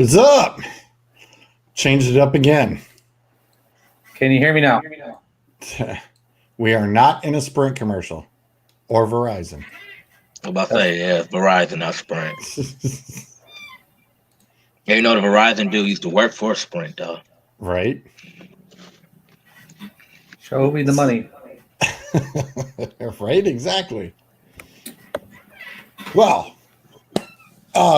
What's up? Changed it up again. Can you hear me now? We are not in a Sprint commercial or Verizon. I'm about to say, yeah, Verizon, not Sprint. Yeah, you know the Verizon dude used to work for Sprint, though. Right? Show me the money. Right, exactly. Well,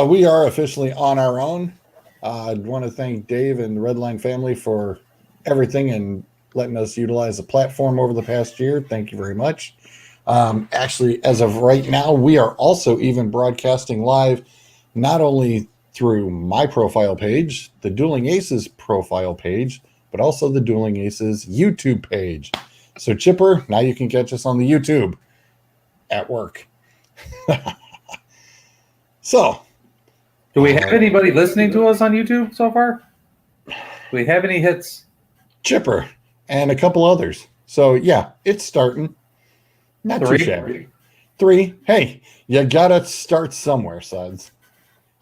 we are officially on our own. I want to thank Dave and the Redline family for everything and letting us utilize the platform over the past year. Thank you very much. Actually, as of right now, we are also even broadcasting live, not only through my profile page, the Dueling Aces profile page, but also the Dueling Aces YouTube page. So, Chipper, now you can catch us on the YouTube at work. So, do we have anybody listening to us on YouTube so far? Do we have any hits? Chipper and a couple others. So, yeah, it's starting. Not too shabby. 3. Hey, you gotta start somewhere, suds.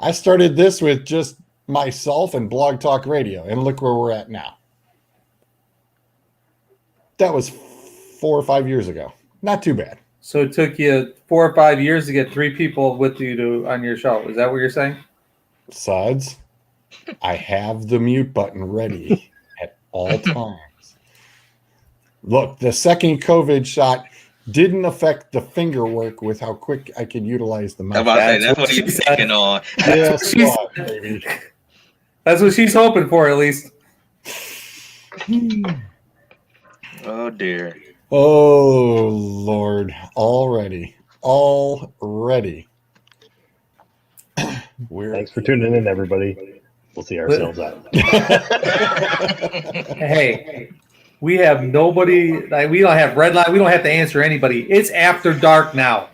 I started this with just myself and Blog Talk Radio, and look where we're at now. That was 4 or 5 years ago. Not too bad. So it took you 4 or 5 years to get 3 people with you on your show. Is that what you're saying? Suds, I have the mute button ready at all times. Look, the second COVID shot didn't affect the finger work with how quick I could utilize the mouse. I'm about to say, that's what he's thinking on. Yes, baby. That's what she's hoping for, at least. Oh, dear. Oh, Lord. Already. Thanks for tuning in, everybody. We'll see ourselves out. Hey, we have nobody. We don't have red line. We don't have to answer anybody. It's after dark now.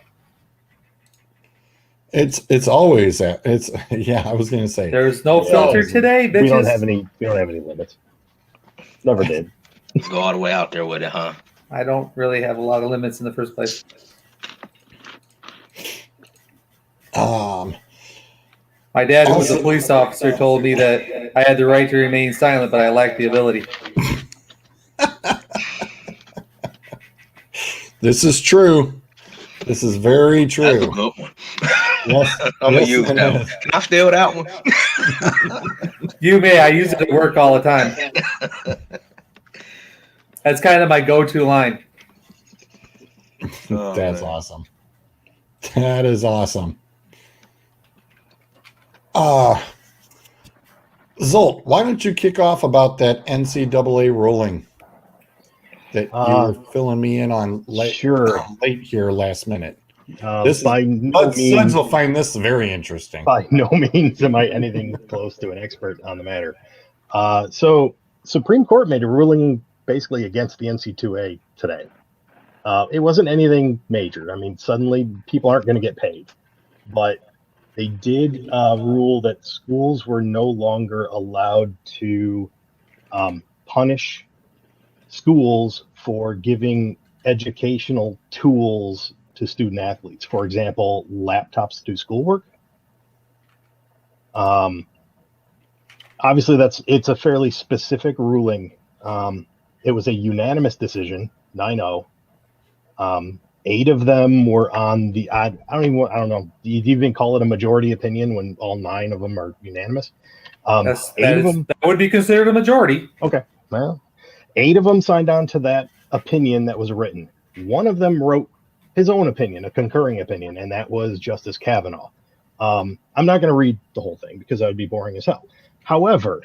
It's always that. It's I was gonna say there's no filter today, bitches. We don't have any limits. Never did. Let's go all the way out there with it, huh? I don't really have a lot of limits in the first place. My dad, who was a police officer, told me that I had the right to remain silent, but I lacked the ability. This is true. This is very true. That's a good one. Yes, I'm going to use that one. Can I steal that one? You may. I use it at work all the time. That's kind of my go-to line. Oh, that's man. Awesome. That is awesome. Zolt, why don't you kick off about that NCAA ruling that you were filling me in on late here last minute? Suds will find this very interesting. By no means am I anything close to an expert on the matter. So Supreme Court made a ruling basically against the NCAA today. It wasn't anything major. I mean, suddenly people aren't going to get paid, but they did rule that schools were no longer allowed to punish schools for giving educational tools to student athletes. For example, laptops to do schoolwork. Obviously, it's a fairly specific ruling. It was a unanimous decision, 9-0. 8 of them were on the I don't know. Do you even call it a majority opinion when all 9 of them are unanimous? That would be considered a majority. Okay. Well, 8 of them signed on to that opinion that was written. 1 of them wrote his own opinion, a concurring opinion, and that was Justice Kavanaugh. I'm not going to read the whole thing because that would be boring as hell. However,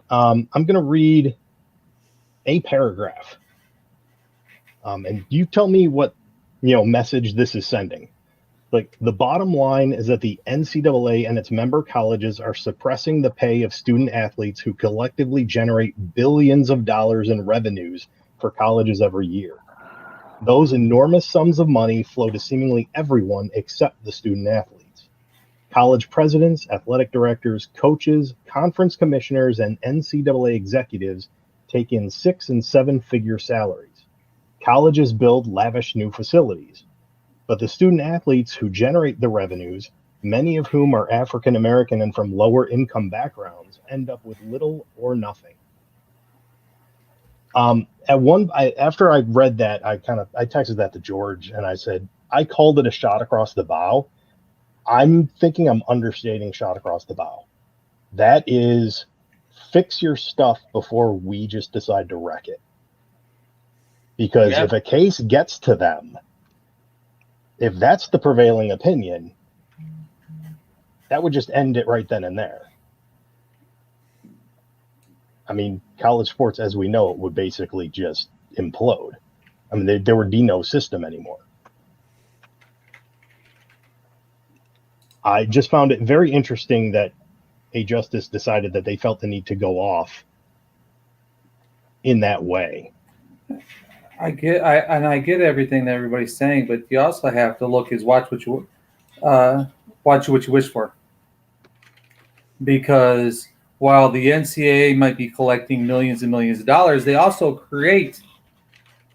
I'm going to read a paragraph. And you tell me what message this is sending. Like, the bottom line is that the NCAA and its member colleges are suppressing the pay of student athletes who collectively generate billions of dollars in revenues for colleges every year. Those enormous sums of money flow to seemingly everyone except the student athletes. College presidents, athletic directors, coaches, conference commissioners, and NCAA executives take in 6- and 7-figure salaries. Colleges build lavish new facilities, but the student athletes who generate the revenues many of whom are African American and from lower income backgrounds, end up with little or nothing. After I read that, I texted that to George and I said, I called it a shot across the bow. I'm thinking I'm understating shot across the bow. That is, fix your stuff before we just decide to wreck it. Because if a case gets to them, if that's the prevailing opinion, that would just end it right then and there. I mean, college sports, as we know it, would basically just implode. I mean, there would be no system anymore. I just found it very interesting that a justice decided that they felt the need to go off in that way. I get everything that everybody's saying, but you also have to look is watch what you wish for. Because while the NCAA might be collecting millions and millions of dollars, they also create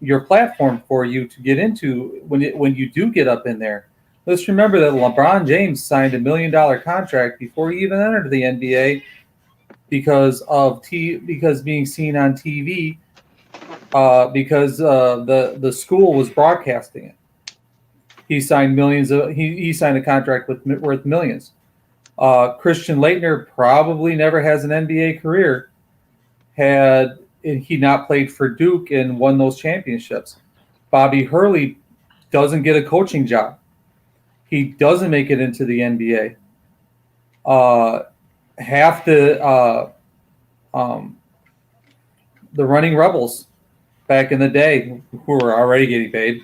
your platform for you to get into when you do get up in there. Let's remember that LeBron James signed $1 million contract before he even entered the NBA because being seen on TV, because the school was broadcasting it. He signed millions he signed a contract worth millions. Christian Laettner probably never has an NBA career had he not played for Duke and won those championships. Bobby Hurley doesn't get a coaching job. He doesn't make it into the NBA. Half the running Rebels back in the day who were already getting paid,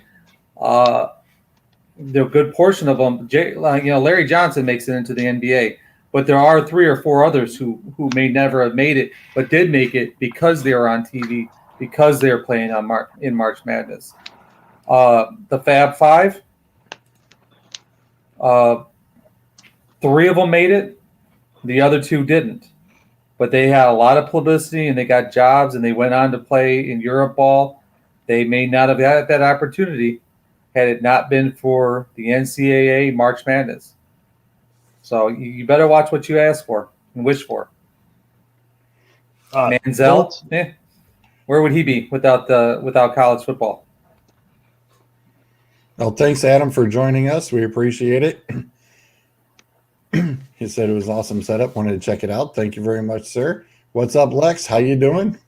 the good portion of them, Larry Johnson makes it into the NBA, but there are 3 or 4 others who may never have made it, but did make it because they were on TV, because they were playing in March Madness. The Fab Five, 3 of them made it, the other 2 didn't, but they had a lot of publicity and they got jobs and they went on to play in Europe ball. They may not have had that opportunity had it not been for the NCAA March Madness. So you better watch what you ask for and wish for. Manziel, where would he be without college football? Well, thanks, Adam, for joining us. We appreciate it. He said it was an awesome setup. Wanted to check it out. Thank you very much, sir. What's up, Lex? How you doing?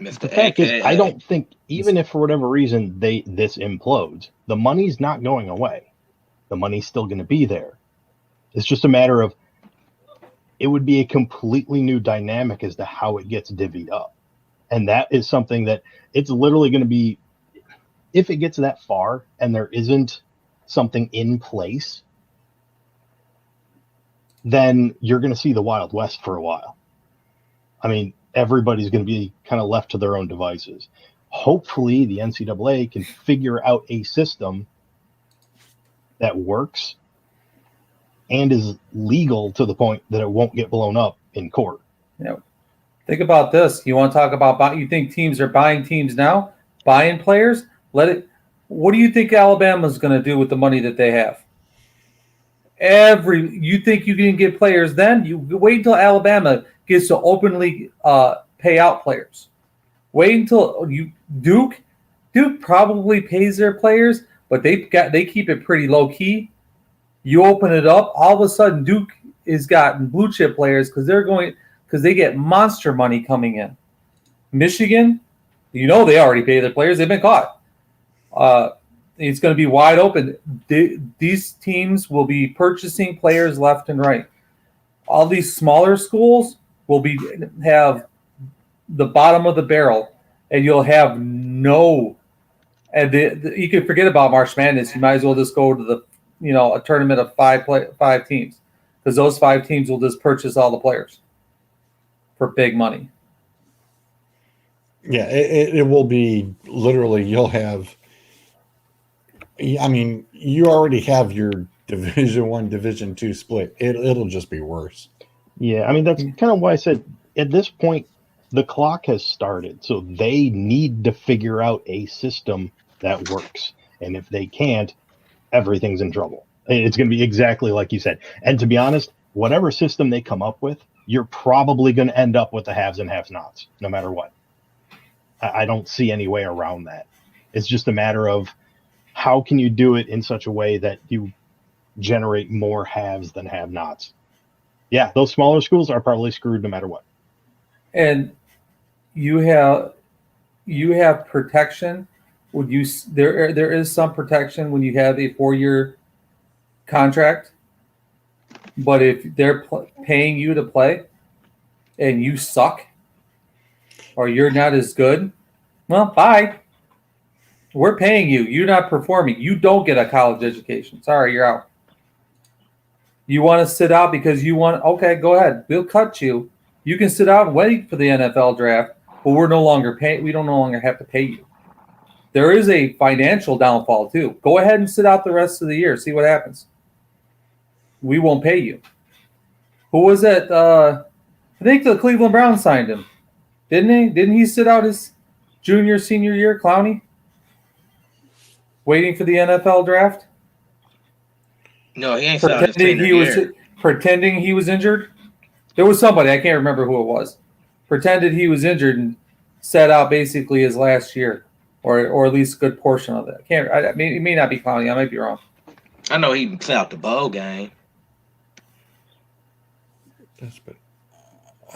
Mr. The fact is, I don't think, even if for whatever reason this implodes, the money's not going away. The money's still going to be there. It's just a matter of, it would be a completely new dynamic as to how it gets divvied up. And that is something that it's literally going to be, if it gets that far and there isn't something in place, then you're going to see the Wild West for a while. I mean, everybody's going to be kind of left to their own devices. Hopefully the NCAA can figure out a system that works and is legal to the point that it won't get blown up in court. Yeah. Think about this. You want to talk about, you think teams are buying teams now, buying players? What do you think Alabama's going to do with the money that they have? You think you can get players then? You wait until Alabama gets to openly pay out players. Wait until Duke probably pays their players, but they keep it pretty low key. You open it up, all of a sudden Duke has gotten blue chip players because they get monster money coming in. Michigan, they already pay their players. They've been caught. It's going to be wide open. These teams will be purchasing players left and right. All these smaller schools will have the bottom of the barrel, and you'll have no. And you can forget about March Madness. You might as well just go to a tournament of 5 teams, because those 5 teams will just purchase all the players for big money. Yeah, it will be literally. You'll have. I mean, you already have your Division I, Division II split. It'll just be worse. Yeah, I mean, that's kind of why I said at this point, the clock has started. So they need to figure out a system that works. And if they can't, everything's in trouble. It's going to be exactly like you said. And to be honest, whatever system they come up with, you're probably going to end up with the haves and have-nots, no matter what. I don't see any way around that. It's just a matter of how can you do it in such a way that you generate more haves than have-nots. Yeah, those smaller schools are probably screwed no matter what. And you have protection. There is some protection when you have a 4-year contract, but if they're paying you to play and you suck or you're not as good, well, bye. We're paying you. You're not performing. You don't get a college education. Sorry, you're out. You want to sit out because you want, okay, go ahead. We'll cut you. You can sit out and wait for the NFL draft, but we no longer have to pay you. There is a financial downfall too. Go ahead and sit out the rest of the year. See what happens. We won't pay you. Who was it? I think the Cleveland Browns signed him. Didn't he? Didn't he sit out his senior year, Clowney? Waiting for the NFL draft? No, he ain't out his senior year. Pretending he was injured? There was somebody, I can't remember who it was, pretended he was injured and sat out basically his last year, or at least a good portion of it. I mean, it may not be Clowney. I might be wrong. I know he sat out the bowl game.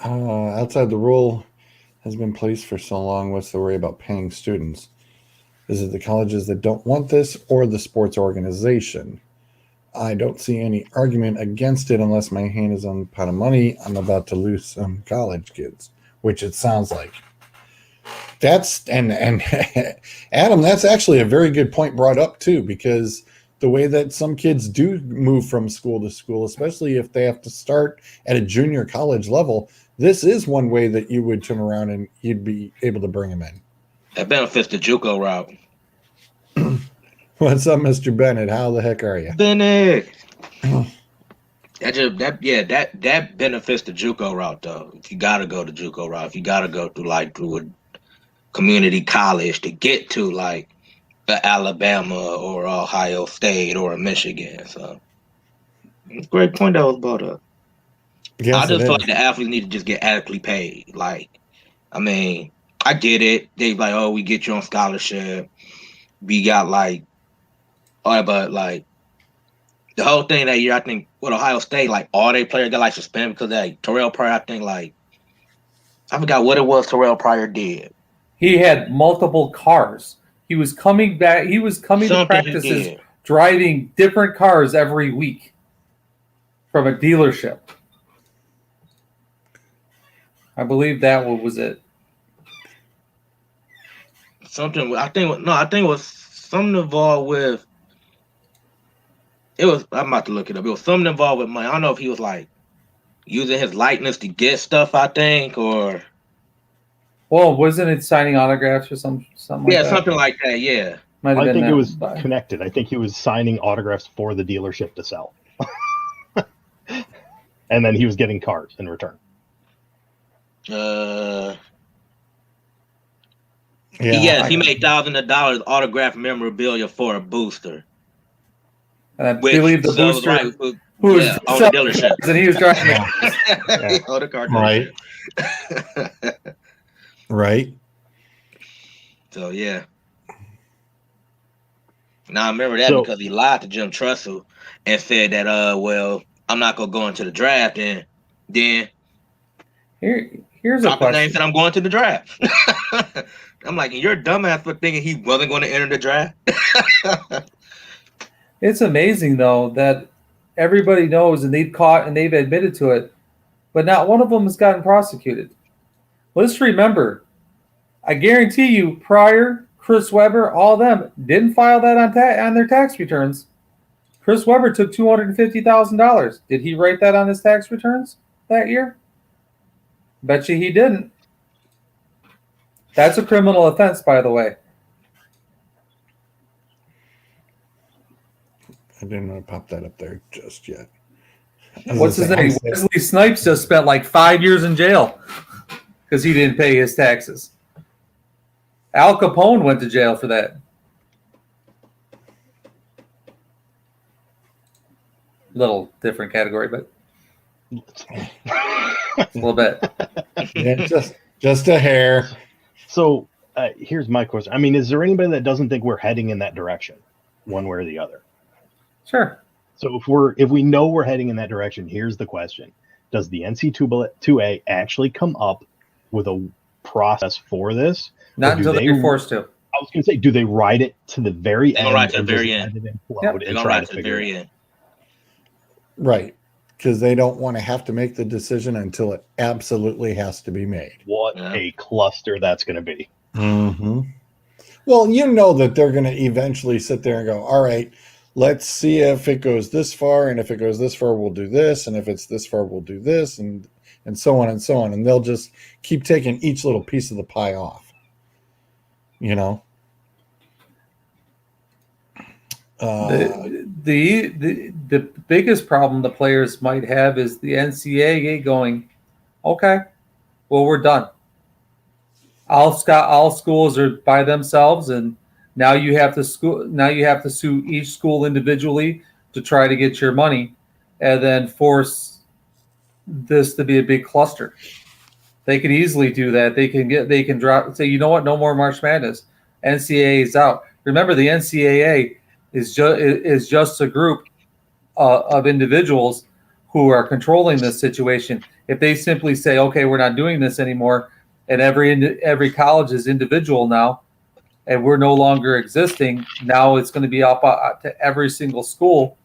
Outside the rule has been placed for so long. What's the worry about paying students? Is it the colleges that don't want this or the sports organization? I don't see any argument against it unless my hand is on a pot of money. I'm about to lose some college kids, which it sounds like. That's and Adam, that's actually a very good point brought up too, because the way that some kids do move from school to school, especially if they have to start at a junior college level, this is one way that you would turn around and you'd be able to bring them in. That benefits the JUCO route. What's up, Mr. Bennett? How the heck are you? Bennett. That benefits the JUCO route though. If you gotta go the JUCO route, if you gotta go through a community college to get to like a Alabama or Ohio State or a Michigan. So it's a great point that was brought up. Yes, I just feel like the athletes need to just get adequately paid. Like, I mean, I get it. They like, oh, we get you on scholarship. We got but like the whole thing that year, I think with Ohio State, like all their players got suspended because like Terrell Pryor, I think I forgot what it was Terrell Pryor did. He had multiple cars. He was coming back. He was coming to practices driving different cars every week from a dealership. I believe that was it. I think it was something involved with. I'm about to look it up. It was something involved with money. I don't know if he was like using his likeness to get stuff. I think, or. Well, wasn't it signing autographs or something? Yeah, something like that. Yeah. I think it was connected. I think he was signing autographs for the dealership to sell, and then he was getting cars in return. He made thousands of dollars autographed memorabilia for a booster. I believe the booster on the dealership, and he was driving on the car. Right. Right. So yeah. Now I remember that because he lied to Jim Tressel and said that I'm not gonna go into the draft, and then here's a question. Name said I'm going to the draft. I'm like, you're a dumbass for thinking he wasn't going to enter the draft. It's amazing though that everybody knows and they've admitted to it, but not one of them has gotten prosecuted. Let's remember, I guarantee you, Pryor, Chris Webber, all of them didn't file that on their tax returns. Chris Webber took $250,000. Did he write that on his tax returns that year? Bet you he didn't. That's a criminal offense, by the way. I didn't want to pop that up there just yet. What's his name? Wesley Snipes just spent like 5 years in jail because he didn't pay his taxes. Al Capone went to jail for that. Little different category, but a little bit. Yeah, just a hair. So here's my question. I mean, is there anybody that doesn't think we're heading in that direction, one way or the other? Sure. So if we know we're heading in that direction, here's the question: does the NCAA actually come up with a process for this? Not until you're forced to. I was going to say, do they ride it to the very end? Right to the and just very let end. it implode Yep. and They're gonna try ride to to the figure it very out? end. Right. Because they don't want to have to make the decision until it absolutely has to be made. What a cluster that's going to be. Mm-hmm. Well, you know that they're going to eventually sit there and go, all right, let's see if it goes this far. And if it goes this far, we'll do this. And if it's this far, we'll do this. And so on and so on. And they'll just keep taking each little piece of the pie off. You know? The biggest problem the players might have is the NCAA going, okay, well, we're done. All schools are by themselves, and now you have to sue each school individually to try to get your money, and then force this to be a big cluster. They could easily do that. They can drop, say, you know what, no more March Madness. NCAA is out. Remember, the NCAA is just a group of individuals who are controlling this situation. If they simply say, okay, we're not doing this anymore, and every college is individual now, and we're no longer existing, now it's going to be up to every single school,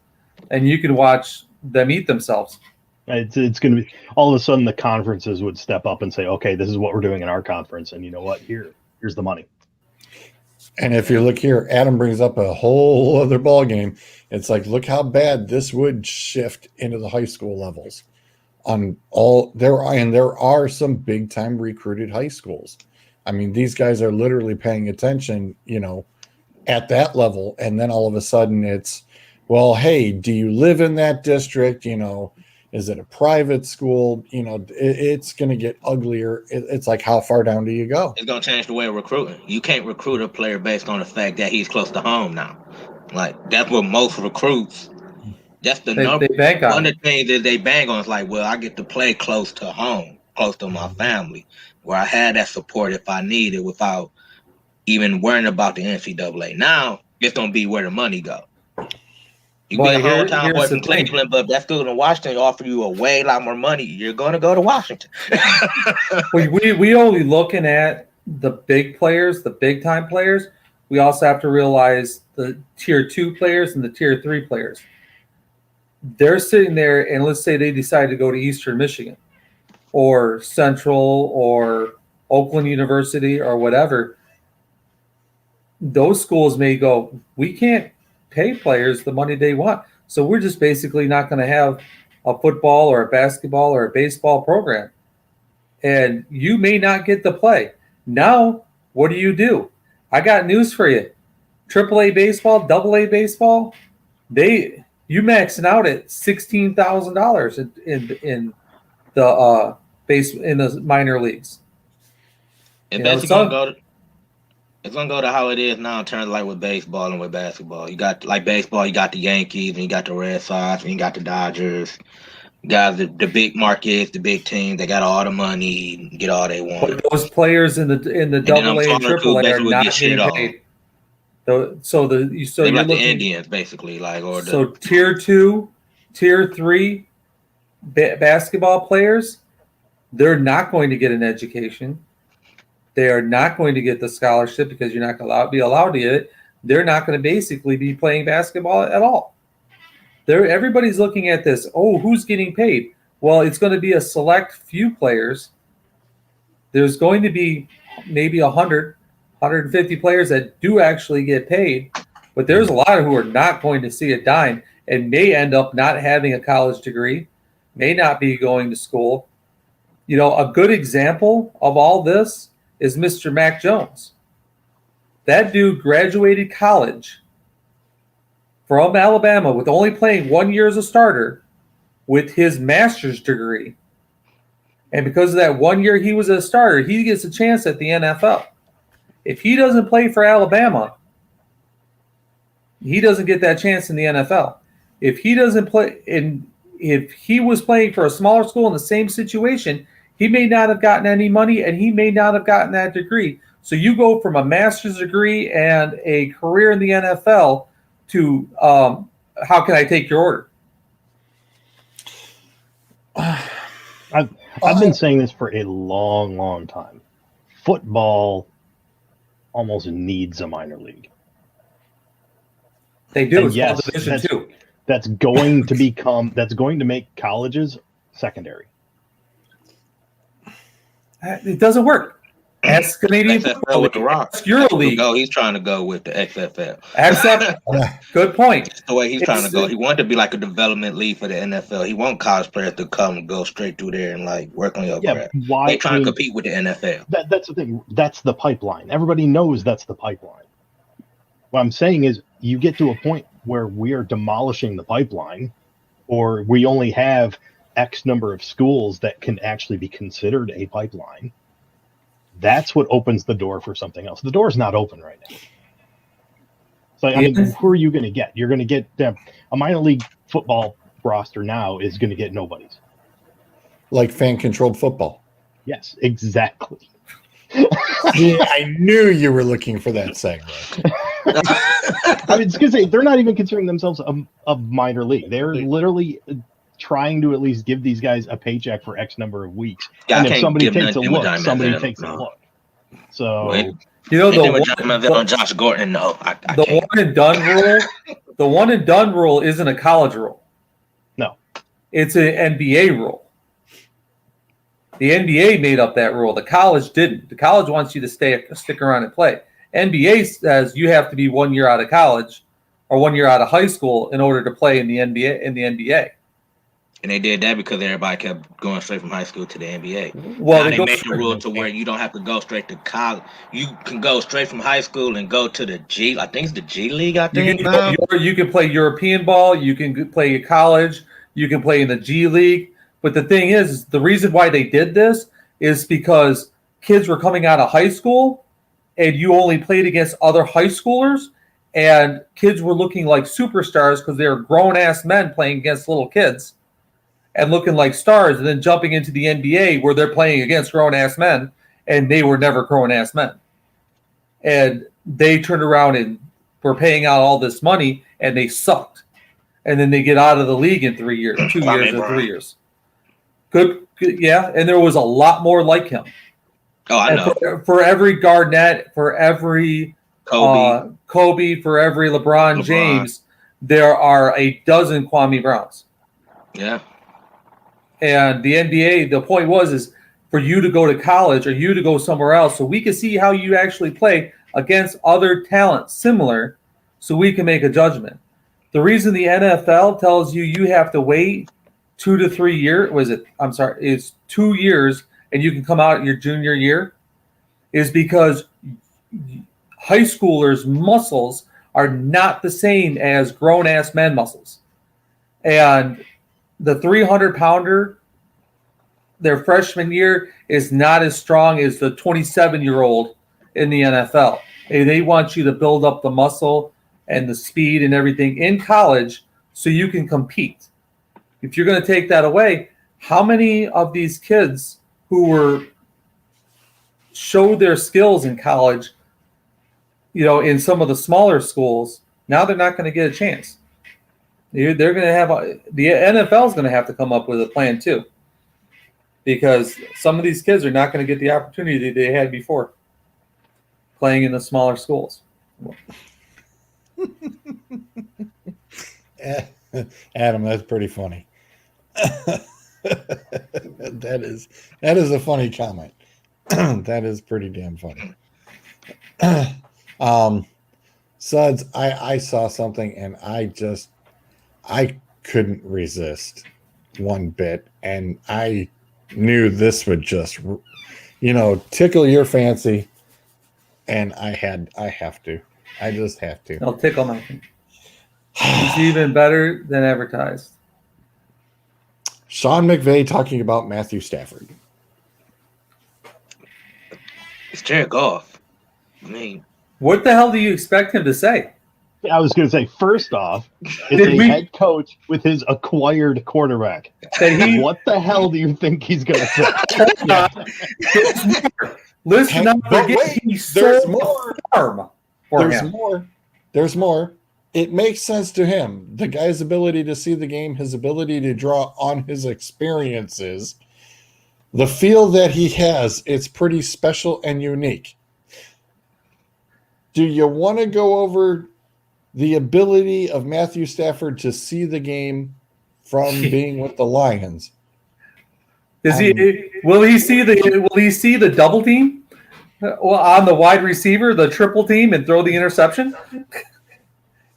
and you can watch them eat themselves. It's going to be, all of a sudden the conferences would step up and say, okay, this is what we're doing in our conference, and you know what, here's the money. And if you look here, Adam brings up a whole other ball game. It's like, look how bad this would shift into the high school levels. There are some big time recruited high schools. I mean, these guys are literally paying attention, at that level. And then all of a sudden it's, well, hey, do you live in that district? Is it a private school? It's going to get uglier. It's like, how far down do you go? It's going to change the way of recruiting. You can't recruit a player based on the fact that he's close to home now. Like, that's what most recruits, that's the number. They bank on. One of the things that they bang on is like, well, I get to play close to home, close to my family, where I had that support if I need it without even worrying about the NCAA. Now, it's going to be where the money go. You can be a hometown boy from Cleveland, but if that school in Washington offer you a way lot more money, you're going to go to Washington. we only looking at the big players, the big time players. We also have to realize the tier 2 players and the tier 3 players. They're sitting there, and let's say they decide to go to Eastern Michigan or Central or Oakland University or whatever. Those schools may go, we can't pay players the money they want. So we're just basically not going to have a football or a basketball or a baseball program. And you may not get to play. Now, what do? I got news for you. AAA baseball, AA baseball, you maxing out at $16,000 in the minor leagues. It's gonna go to how it is now in terms of like with baseball and with basketball. You got like baseball, you got the Yankees and you got the Red Sox and you got the Dodgers. Guys, the big markets, the big teams, they got all the money, get all they want. But those players in the AA and AAA are not getting paid. So you're like looking, the Indians, basically, tier 2, tier 3 basketball players, they're not going to get an education. They are not going to get the scholarship because you're not going to be allowed to get it. They're not going to basically be playing basketball at all. Everybody's looking at this. Oh, who's getting paid? Well, it's going to be a select few players. There's going to be maybe 100, 150 players that do actually get paid, but there's a lot who are not going to see a dime and may end up not having a college degree, may not be going to school. A good example of all this is Mr. Mac Jones. That dude graduated college from Alabama with only playing 1 year as a starter with his master's degree. And because of that 1 year he was a starter, he gets a chance at the NFL. If he doesn't play for Alabama, he doesn't get that chance in the NFL. If he doesn't play if he was playing for a smaller school in the same situation, he may not have gotten any money and he may not have gotten that degree. So you go from a master's degree and a career in the NFL to how can I take your order? I've been saying this for a long, long time. Football almost needs a minor league. They do. And It's yes, called Division Two. That's going to make colleges secondary. It doesn't work. Ask Canadian XFL with the Rock. Ask EuroLeague. No, he's trying to go with the XFL. XFL. Good point. That's the way he's trying to go. He wanted to be like a development league for the NFL. He wants college players to come and go straight through there and like work on your craft. Why? They're trying to compete with the NFL. That's the thing. That's the pipeline. Everybody knows that's the pipeline. What I'm saying is, you get to a point where we are demolishing the pipeline, or we only have X number of schools that can actually be considered a pipeline. That's what opens the door for something else. The door's not open right now. So, I mean, who are you going to get? You're going to get a minor league football roster now is going to get nobodies. Like fan-controlled football. Yes, exactly. Yeah, I knew you were looking for that segue. I mean, it's because they're not even considering themselves a minor league. They're literally trying to at least give these guys a paycheck for X number of weeks. Yeah, and if somebody takes a look, somebody takes a look. So, you know, on Josh Gordon, no. The one and done rule, the one and done rule isn't a college rule. No. It's an NBA rule. The NBA made up that rule. The college didn't. The college wants you to stick around and play. NBA says you have to be 1 year out of college or 1 year out of high school in order to play in the NBA. And they did that because everybody kept going straight from high school to the NBA. Well, now they made the rule to where you don't have to go straight to college. You can go straight from high school and go to the G. I think it's the G League. I think you can play European ball. You can play college. You can play in the G League. But the thing is, the reason why they did this is because kids were coming out of high school, and you only played against other high schoolers, and kids were looking like superstars because they were grown-ass men playing against little kids and looking like stars, and then jumping into the NBA where they're playing against grown-ass men, and they were never grown-ass men. And they turned around and were paying out all this money, and they sucked. And then they get out of the league in 3 years, 2 years, or 3 years. Good, yeah, and there was a lot more like him. Oh, I know. For every Garnett, for every Kobe, for every LeBron James, there are a dozen Kwame Browns. Yeah. And the NBA, the point is for you to go to college or you to go somewhere else so we can see how you actually play against other talent similar so we can make a judgment. The reason the NFL tells you have to wait 2 to 3 years, it's 2 years and you can come out your junior year is because high schoolers' muscles are not the same as grown-ass men muscles. And the 300-pounder, their freshman year, is not as strong as the 27-year-old in the NFL. They want you to build up the muscle and the speed and everything in college so you can compete. If you're going to take that away, how many of these kids who showed their skills in college, in some of the smaller schools, now they're not going to get a chance. They're going to have the NFL is going to have to come up with a plan too, because some of these kids are not going to get the opportunity they had before playing in the smaller schools. Adam, that's pretty funny. that is a funny comment. That is pretty damn funny. Suds, I saw something and I couldn't resist one bit, and I knew this would just tickle your fancy, and I just have to. I'll tickle my fancy. It's even better than advertised. Sean McVay talking about Matthew Stafford. It's Jared Goff. I mean, what the hell do you expect him to say? I was going to say, first off, it's head coach with his acquired quarterback. What the hell do you think he's going to say? Let's not forget there's more. There's more. There's more. It makes sense to him. The guy's ability to see the game, his ability to draw on his experiences, the feel that he has, it's pretty special and unique. Do you want to go over the ability of Matthew Stafford to see the game from being with the Lions? Will he see the double team on the wide receiver, the triple team, and throw the interception?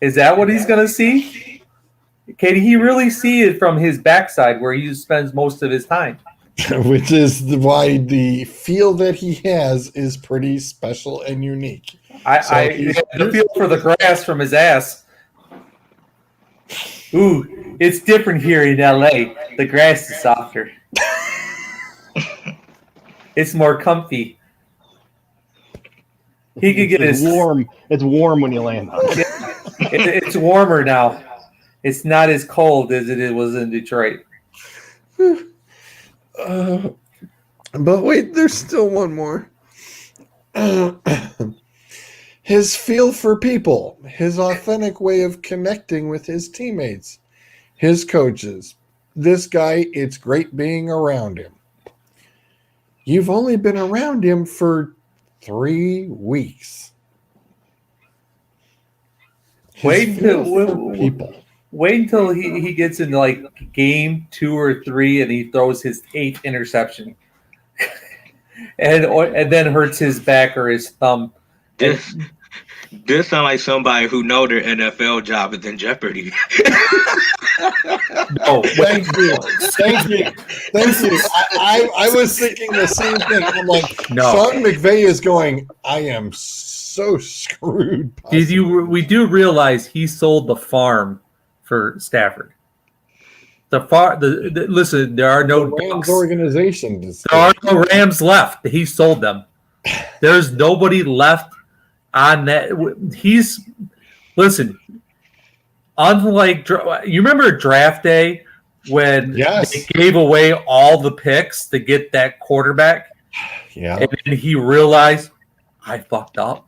Is that what he's going to see? Can he really see it from his backside where he spends most of his time? Which is why the feel that he has is pretty special and unique. The feel for the grass from his ass. Ooh, it's different here in LA. The grass is softer. It's more comfy. He could get warm. It's warm when you land on it. It's warmer now. It's not as cold as it was in Detroit. But wait, there's still one more. His feel for people, his authentic way of connecting with his teammates, his coaches. This guy, it's great being around him. You've only been around him for 3 weeks. Wait until he gets into like game 2 or 3 and he throws his 8th interception, and then hurts his back or his thumb. This sounds like somebody who know their NFL job is in jeopardy. No, thank you. I was thinking the same thing. I'm like, no. Sean McVay is going, I am so screwed. We do realize he sold the farm for Stafford. Listen, there are no Rams organization. There are no Rams left. He sold them. There's nobody left on that. Listen. Unlike, you remember draft day when they gave away all the picks to get that quarterback? Yeah. And then he realized, I fucked up.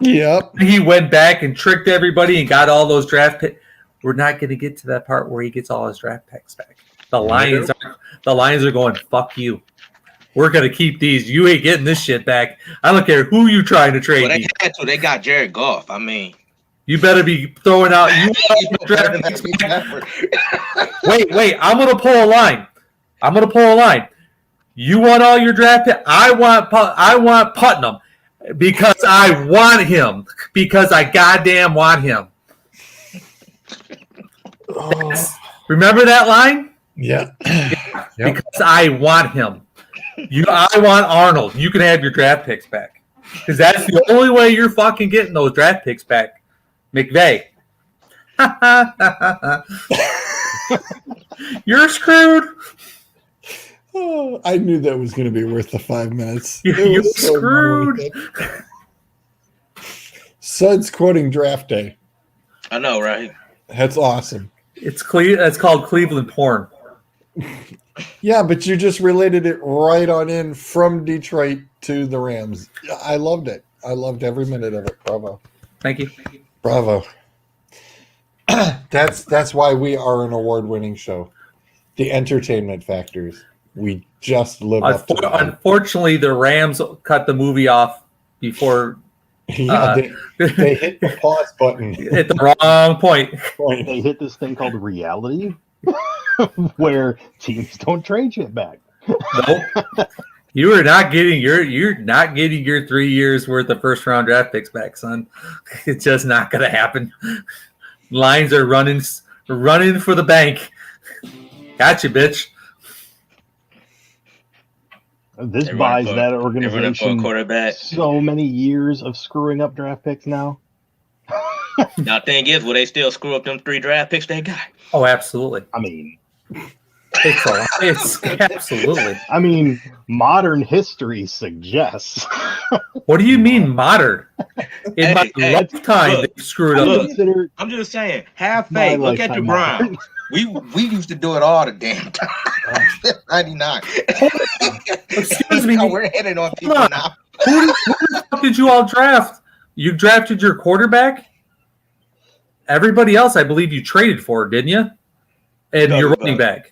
Yep. He went back and tricked everybody and got all those draft picks. We're not going to get to that part where he gets all his draft picks back. The Lions are going, fuck you. We're going to keep these. You ain't getting this shit back. I don't care who you trying to trade. Well, they got Jared Goff. I mean, you better be throwing out. Wait. I'm going to pull a line. You want all your draft picks? I want Putnam because I want him. Because I goddamn want him. Remember that line? Yeah. Because I want him. I want Arnold. You can have your draft picks back. Because that's the only way you're fucking getting those draft picks back. McVay. You're screwed. Oh, I knew that was going to be worth the 5 minutes. You're screwed. Sud's quoting draft day. I know, right? That's awesome. It's called Cleveland porn. Yeah, but you just related it right on in from Detroit to the Rams. I loved it. I loved every minute of it. Bravo. Thank you. Bravo. That's why we are an award-winning show. The entertainment factors. We just live up to it. Unfortunately, the Rams cut the movie off before. They hit the pause button at the wrong point. They hit this thing called reality, where teams don't trade shit back. Nope. You're not getting your 3 years worth of first round draft picks back, son. It's just not going to happen. Lions are running for the bank. Gotcha, bitch. This buys that organization so many years of screwing up draft picks now. Now, thing is, will they still screw up them 3 draft picks they got? Oh, absolutely. I mean, It's absolutely. I mean, modern history suggests. What do you mean modern? In my Hey, lifetime, look, they screwed I up. consider I'm just saying, have my faith. Look at the lifetime Browns. We used to do it all the damn time. 99. Excuse me. We're hitting on people on. now. Who the fuck did you all draft? You drafted your quarterback? Everybody else, I believe you traded for, didn't you? And No, your you running don't. back.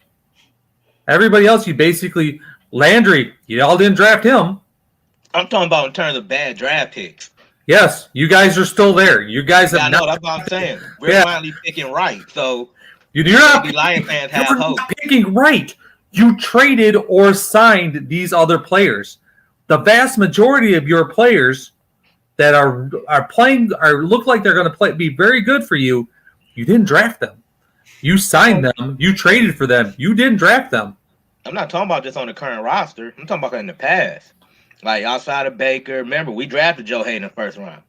Everybody else, you basically Landry. You all didn't draft him. I'm talking about in terms of bad draft picks. Yes, you guys are still there. You guys have Yeah, I know. not. That's what I'm saying. We're Yeah. finally picking right. So You're not maybe Lion fans have you're hope. not picking right. You traded or signed these other players. The vast majority of your players that are playing look like they're going to be very good for you. You didn't draft them. You signed them. You traded for them. You didn't draft them. I'm not talking about just on the current roster. I'm talking about in the past. Like outside of Baker. Remember, we drafted Joe Hayden in the first round.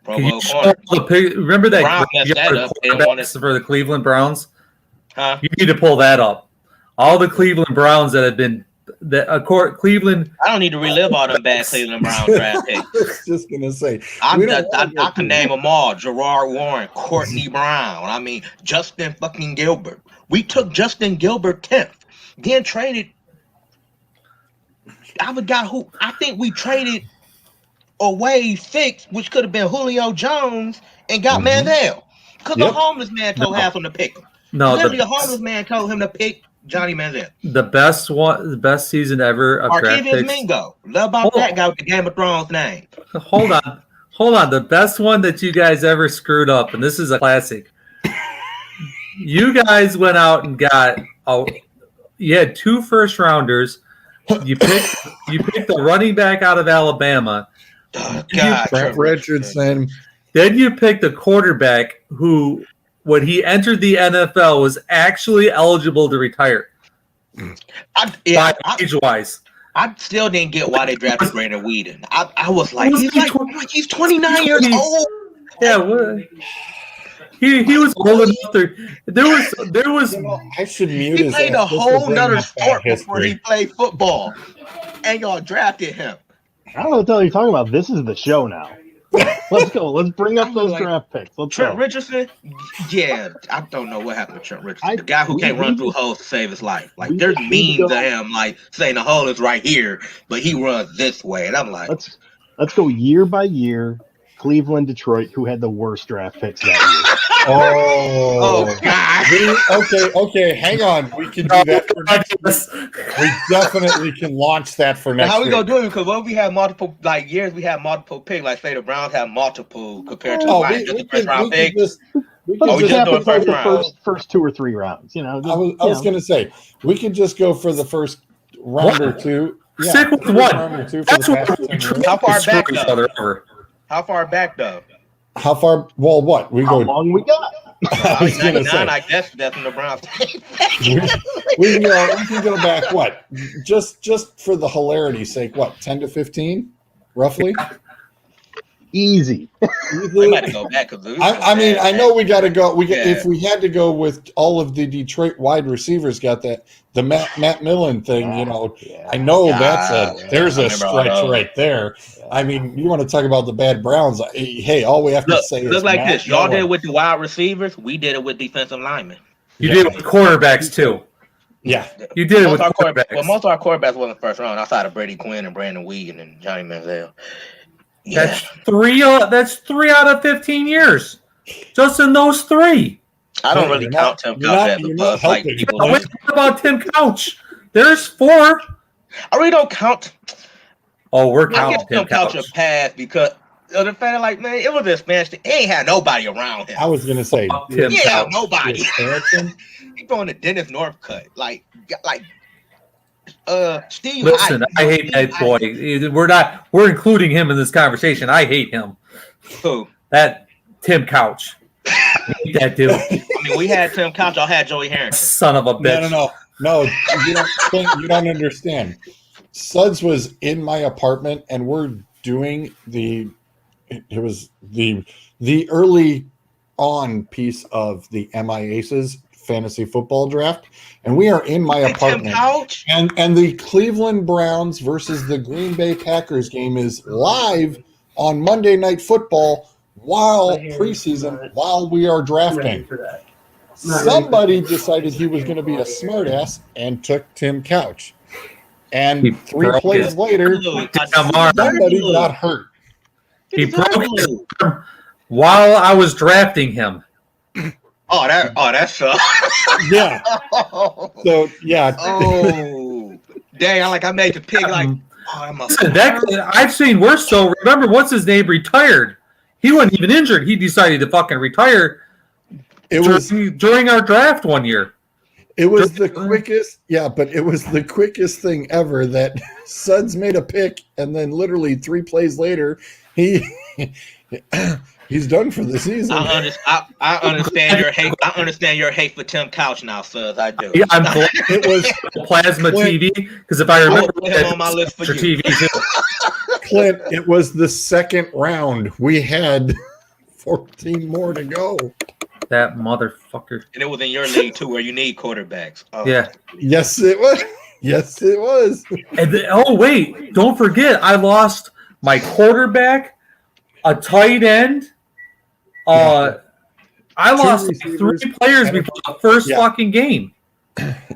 Pro Can Bowl you show corner. remember that Browns messed that up. They didn't want quarterbacks for the Cleveland Browns? Huh? You need to pull that up. All the Cleveland Browns that have been Cleveland. I don't need to relive all them bad Cleveland Browns draft picks. I was just gonna say I we don't wanna go can through name them all. Gerard Warren, Courtney Brown. I mean, Justin fucking Gilbert. We took Justin Gilbert 10th. Then traded. I forgot who. I think we traded away 6th, which could have been Julio Jones, and got Manziel. Because the homeless man told half him to pick him. No, literally, the homeless man told him to pick Johnny Manziel. The best season ever of draft Arkevius picks. Mingo. Love about that guy with the Game of Thrones name. Hold on. The best one that you guys ever screwed up, and this is a classic. You guys went out and got you had 2 first rounders. You picked the running back out of Alabama. Oh, God, Trent Richardson. Then you picked a quarterback who, when he entered the NFL, was actually eligible to retire. Age-wise. I still didn't get why they drafted Brandon Whedon. I was like, he's 29 years old. Yeah, well, he was old enough. There was. I should mute He his played ass a just to whole bring nother up that sport before history. he played football, and y'all drafted him. I don't know what the hell you're talking about. This is the show now. Let's go. Let's bring up those draft picks. Let's Trent go. Richardson, yeah, I don't know what happened to Trent Richardson. The guy who can't run through holes to save his life. Like there's memes of him like saying the hole is right here, but he runs this way, and I'm like, let's go year by year. Cleveland, Detroit, who had the worst draft picks that year. oh God. Okay, hang on. We can do that for next week. We definitely can launch that for next How we week. gonna do it? Because when we have multiple years, we have multiple picks. Like say the Browns have multiple compared to the Lions, just the first round pick. We Let's just cap do it it like first the round. first 2 or 3 rounds. You know, I was going to say we can just go for the first round or two. Yeah, Stick with first one. round or two for That's the what past we 10 try years. How far to back, screw each though? other over. How far back though? How far? Well, what we how go? long we got? I was going to 99, say I guess that's when the Browns. we can go back. What? Just for the hilarity's sake, what? 10 to 15, roughly. Easy. We might go back because I mean, I know we got to go. Yeah. If we had to go with all of the Detroit wide receivers, got the Matt Millen thing. You know, I know there's a stretch right there. I mean, you want to talk about the bad Browns? Hey, all we have to say is look like Matt this. Y'all did Millen. it with the wide receivers. We did it with defensive linemen. You did it with quarterbacks too. Yeah, You did it with Most quarterbacks. of our quarterbacks wasn't first round outside of Brady Quinn and Brandon Whedon and Johnny Manziel. Yeah. That's 3 out of 15 years. Just in those 3. I don't really count Tim Couch as a bust like people do. What about Tim Couch? There's 4. I really don't count. Oh, we're I counting guess Tim Tim Couch Couch. a pass because of the fact, like, man, it was an expansion. He ain't had nobody around him. I was gonna say Tim Yeah, Couch. nobody. expansion. He throwing the Dennis North cut, like Steve. Listen, I hate that boy. We're including him in this conversation. I hate him. Who? That Tim Couch. I hate that dude. I mean, we had Tim Couch. I had Joey Harrington. Son of a bitch. No. You don't understand. Suds was in my apartment, and we're doing it was the early on piece of the MI Aces fantasy football draft, and we are in my apartment. Couch? And the Cleveland Browns versus the Green Bay Packers game is live on Monday Night Football while preseason, while we are drafting. Somebody decided he was going to be a smartass and took Tim Couch. And 3 plays later, somebody got hurt. He broke his arm while I was drafting him. Oh, that sucks. Yeah. So yeah. Oh, dang! I made the pick. Like, I've seen worse. So remember, once his name retired, he wasn't even injured. He decided to fucking retire. It was during our draft one year. It was the quickest, but it was the quickest thing ever that Suds made a pick, and then literally 3 plays later, he's done for the season. I understand your hate. I understand your hate for Tim Couch now, Suds. I do. Yeah, I'm glad it was plasma TV because if I remember, put him on my list for you. TV too. Clint, it was the second round. We had 14 more to go. That motherfucker. And it was in your league too, where you need quarterbacks. Oh. Yeah. Yes, it was. Yes, it was. And wait, don't forget, I lost my quarterback, a tight end. I lost 3 players before the first fucking game.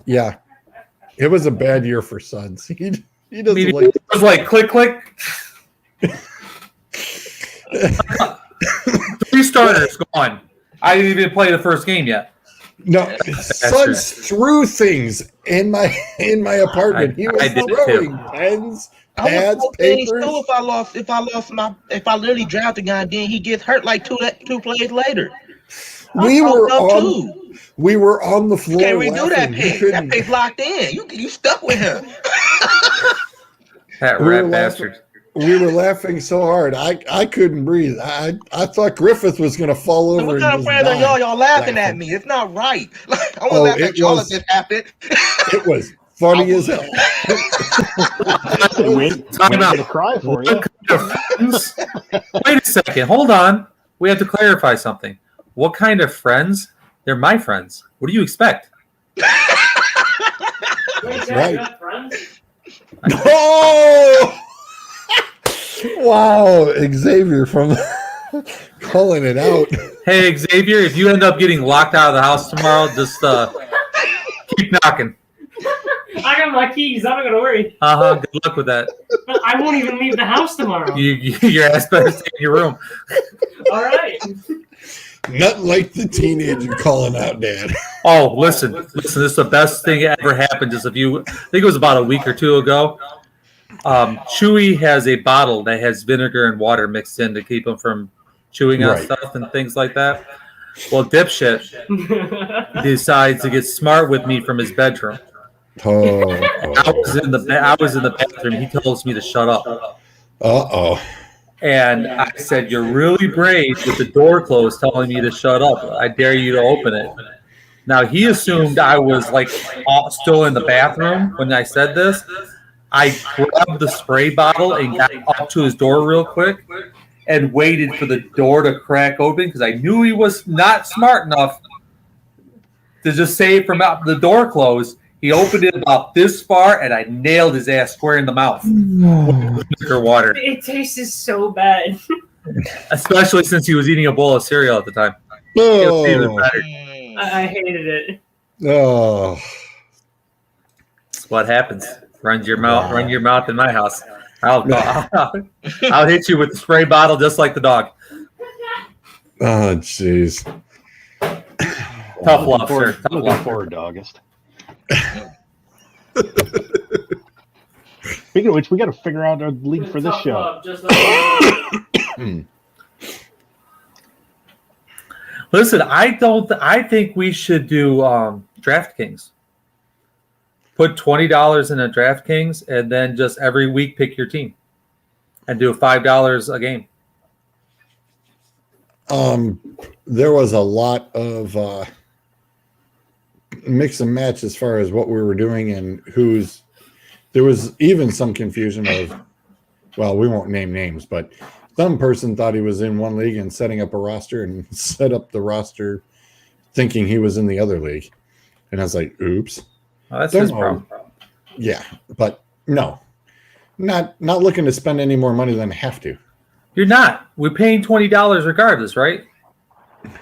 Yeah, it was a bad year for Suds. He doesn't it was like click. 3 starters gone. I didn't even play the first game yet. No, Suds threw things in my apartment. He was throwing pens, pads, papers. If I literally draft a guy, then he gets hurt like 2 plays later. We were on the floor. Can't redo that pick. That pick's locked in. You stuck with him. That rat bastard. We were laughing so hard, I couldn't breathe. I thought Griffith was going to fall over. So what kind of friends are y'all? Y'all laughing at me? It's not right. Like, I want to laugh at y'all if this happened. It was funny as hell. Time out. To cry for you. Wait a second. Hold on. We have to clarify something. What kind of friends? They're my friends. What do you expect? That's right. Oh! Wow, Xavier from calling it out. Hey, Xavier, if you end up getting locked out of the house tomorrow, just keep knocking. I got my keys. I'm not going to worry. Good luck with that. But I won't even leave the house tomorrow. Your ass better stay in your room. All right. Nothing like the teenager calling out dad. Oh, listen. This is the best thing that ever happened. I think it was about a week or 2 ago. Chewy has a bottle that has vinegar and water mixed in to keep him from chewing on stuff and things like that. Well, dipshit decides to get smart with me from his bedroom. I was in the bathroom. He tells me to shut up. And I said, "You're really brave with the door closed, telling me to shut up. I dare you to open it." Now he assumed I was still in the bathroom when I said this. I grabbed the spray bottle and got up to his door real quick and waited for the door to crack open because I knew he was not smart enough to just say from out the door closed. He opened it about this far, and I nailed his ass square in the mouth with vinegar water. It tasted so bad. Especially since he was eating a bowl of cereal at the time. I hated it. Oh, That's what happens. Run your mouth in my house. I'll hit you with the spray bottle just like the dog. Oh, jeez. Tough love, sir. Looking forward to August. Speaking of which, we got to figure out our league for this show. Listen, I think we should do DraftKings. Put $20 in a DraftKings, and then just every week pick your team, and do $5 a game. There was a lot of mix and match as far as what we were doing and there was even some confusion of, well, we won't name names, but some person thought he was in one league and setting up a roster and set up the roster thinking he was in the other league. And I was like, oops. Oh, that's Don't his know. problem. Yeah, but no. Not looking to spend any more money than I have to. You're not. We're paying $20 regardless, right?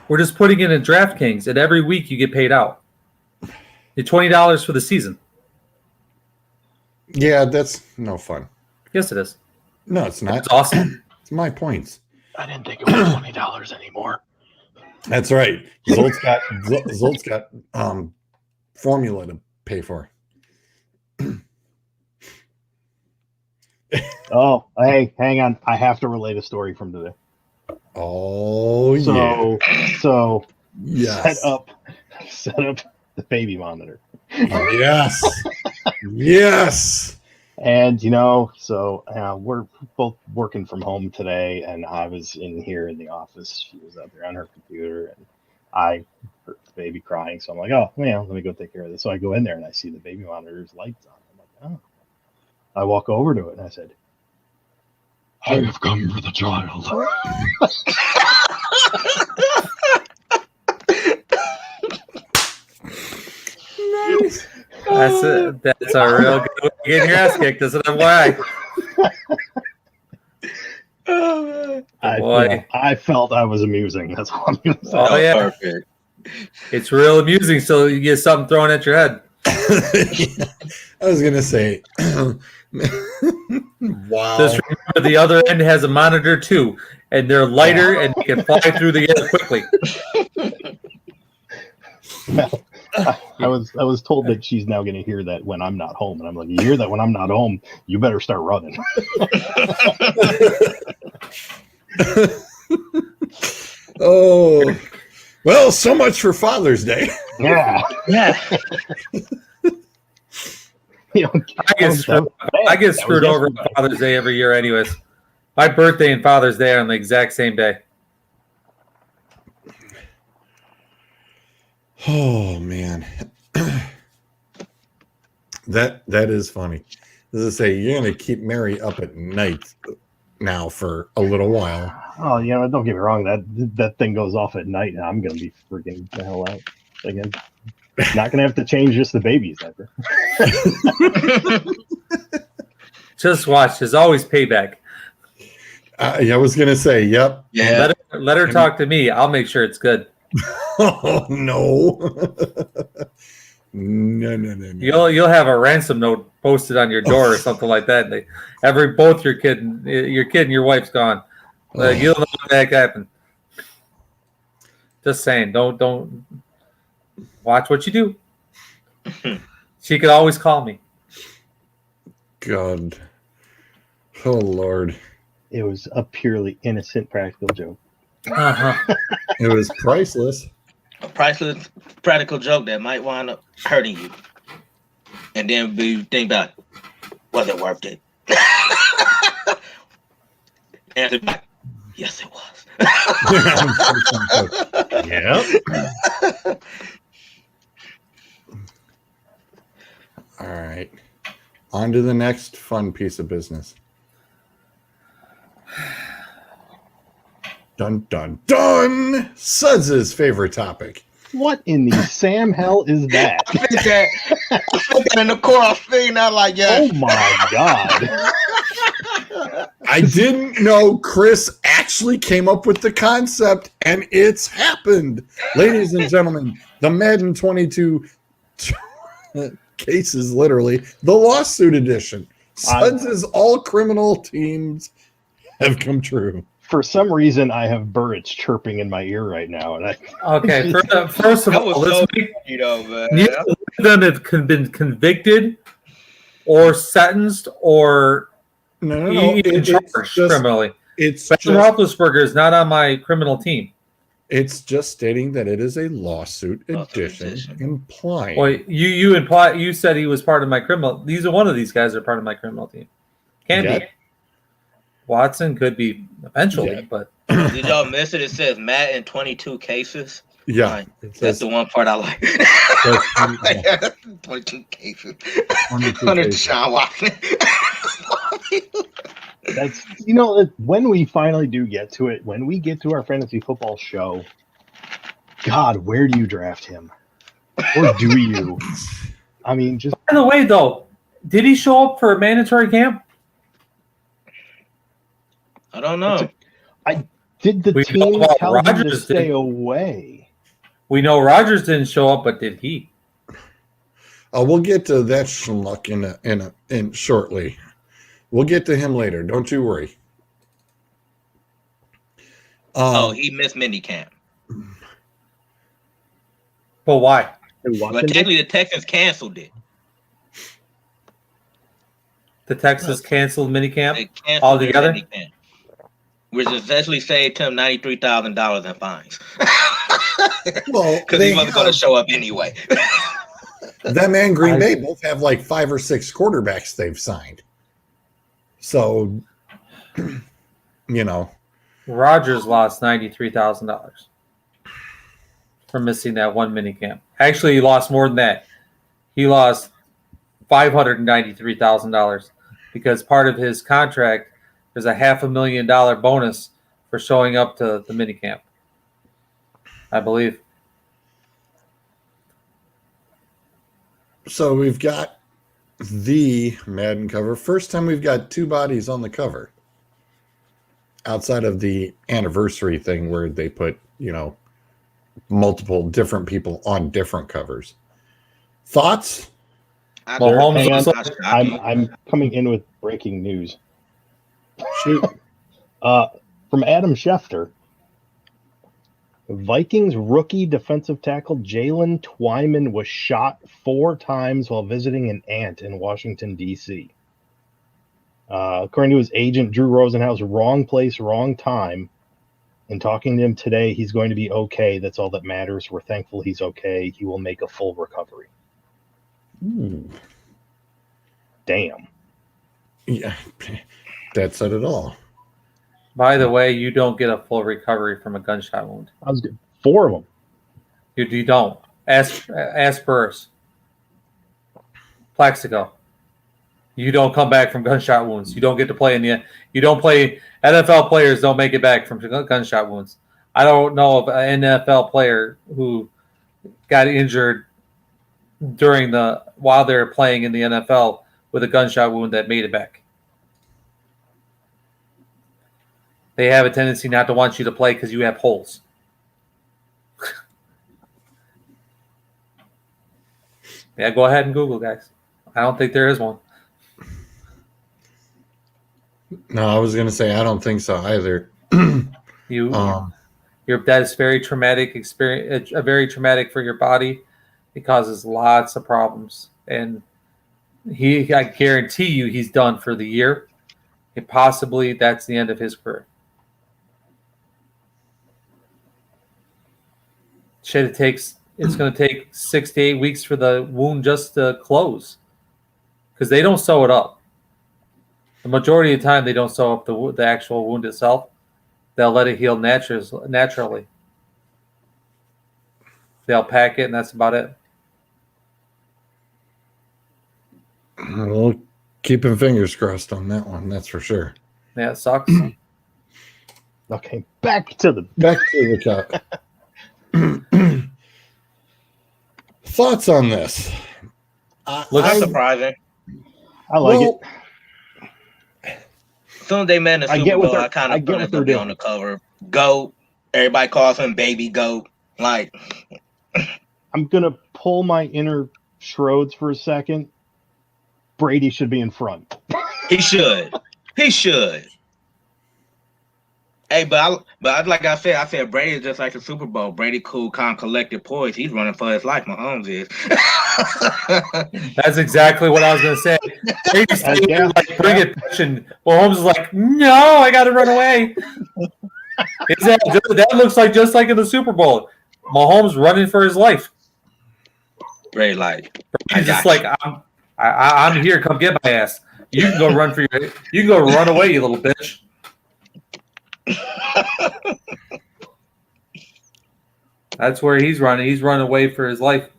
We're just putting it in DraftKings, and every week you get paid out. It's $20 for the season. Yeah, that's no fun. Yes, it is. No, it's not. It's awesome. It's my points. I didn't think it was $20 anymore. That's right. Zolt's got formula to pay for. Oh, hey, hang on. I have to relate a story from today. Oh yeah. So Yes. set up the baby monitor. Yes. Yes. And so we're both working from home today, and I was in here in the office. She was out there on her computer, and I heard the baby crying. So I'm like, oh, let me go take care of this. So I go in there and I see the baby monitor's lights on. I'm like, oh. I walk over to it and I said, I have come for the child. Nice. That's it. That's a real good way to get your ass kicked, isn't it? Why? I felt I was amusing. That's all I'm going to say. Oh, yeah. Perfect. It's real amusing, so you get something thrown at your head. I was gonna say, wow. Just remember, the other end has a monitor too, and they're lighter and you can fly through the air quickly. Well, I was told that she's now going to hear that when I'm not home, and I'm like, you hear that when I'm not home, you better start running. Oh, well, so much for Father's Day. Yeah. I get screwed over on Father's Day every year anyways. My birthday and Father's Day are on the exact same day. Oh man, that is funny. As I say, you're gonna keep Mary up at night now for a little while. Oh, don't get me wrong. That thing goes off at night, and I'm gonna be freaking the hell out again. Not gonna have to change just the babies ever. Just watch. There's always payback. I was gonna say, yep. Yeah. Let her talk to me. I'll make sure it's good. Oh no. No. You'll have a ransom note posted on your door or something like that. Both your kid and your wife's gone. You'll know what the heck happened. Just saying, don't watch what you do. She could always call me. God. Oh Lord. It was a purely innocent practical joke. Uh-huh. It was priceless. A priceless practical joke that might wind up hurting you. And then you think about, was it worth it? Answer back, yes, it was. Yep. All right. On to the next fun piece of business. Dun, dun, dun! Suds' favorite topic. What in the Sam hell is that? I think that in the core, I was figuring out like, yeah. Oh my God. I didn't know Chris actually came up with the concept, and it's happened. Ladies and gentlemen, the Madden 22 cases, literally, the lawsuit edition. Suds' all criminal teams have come true. For some reason, I have birds chirping in my ear right now, and Okay, first of That all, was let's so make man. neither of them have been convicted or sentenced or No. even charged criminally. It's Ben just, Roethlisberger is not on my criminal team. it's just stating that it is a lawsuit edition, implying. Well, you said he was part of my criminal. One of these guys are part of my criminal team. Can Yeah. be. Watson could be eventually, Yeah. but Did y'all miss it? It says Madden 22 cases. Yeah, Like, it that's says- the one part I like. That's 22 cases. 22 Under cases. Deshaun Watson. that's when we finally do get to it, when we get to our fantasy football show, God, where do you draft him? Or do you? I mean, just By the way, though, did he show up for a mandatory camp? I don't know. did the We know team about tell him to Rodgers stay did. away? We know Rodgers didn't show up, but did he? We'll get to that schmuck in shortly. We'll get to him later. Don't you worry. He missed minicamp. But why? And But Watson did? technically, the Texans canceled it. The Texas canceled minicamp They canceled altogether? their minicamp, which essentially saved him $93,000 in fines. Well, Because he wasn't going to show up anyway. them and Green Bay both have like 5 or 6 quarterbacks they've signed. So, you know, Rodgers lost $93,000 for missing that one minicamp. Actually, he lost more than that. He lost $593,000 because part of his contract is a $500,000 bonus for showing up to the minicamp, I believe. so we've got the Madden cover. First time we've got 2 bodies on the cover. Outside of the anniversary thing where they put, you know, multiple different people on different covers. Thoughts? Mahomes Hang on. looks like- I'm coming in with breaking news. Shoot. From Adam Schefter. Vikings rookie defensive tackle Jalen Twyman was shot 4 times while visiting an aunt in Washington, D.C. According to his agent, Drew Rosenhaus, wrong place, wrong time. And talking to him today, he's going to be okay. That's all that matters. We're thankful he's okay. He will make a full recovery. Ooh. Damn. Yeah, that said it all. By the way, you don't get a full recovery from a gunshot wound. That was good. 4 of them. You don't. Ask Burris. Plaxico. You don't come back from gunshot wounds. You don't get to play in the. You don't play. NFL players don't make it back from gunshot wounds. I don't know of an NFL player who got injured while they're playing in the NFL with a gunshot wound that made it back. They have a tendency not to want you to play because you have holes. Yeah, go ahead and Google, guys. I don't think there is one. No, I was going to say I don't think so either. That is very traumatic experience. Very traumatic for your body. It causes lots of problems, and I guarantee you, he's done for the year. And possibly that's the end of his career. It's going to take 6 to 8 weeks for the wound just to close, because they don't sew it up. The majority of the time, they don't sew up the actual wound itself. They'll let it heal naturally. They'll pack it, and that's about it. Well, keeping fingers crossed on that one. That's for sure. Yeah, it sucks. Okay, back to the cup. Thoughts on this? Not surprising. I like it. As soon as they met in the I Super get what Bowl, they're- I kind I of get put what it they're to be doing. on the cover. GOAT. Everybody calls him Baby GOAT. Like, I'm gonna pull my inner Schroeds for a second. Brady should be in front. he should. He should. Hey, but like I said Brady is just like the Super Bowl. Brady cool, calm, collected, poised. He's running for his life. Mahomes is. That's exactly what I was going to say. Brady's Yeah. like, bring it, and Mahomes is like, no, I got to run away. That looks like just like in the Super Bowl. Mahomes running for his life. Brady like, He's just like, I'm here. Come get my ass. You can go run You can go run away, you little bitch. That's where he's running. He's running away for his life.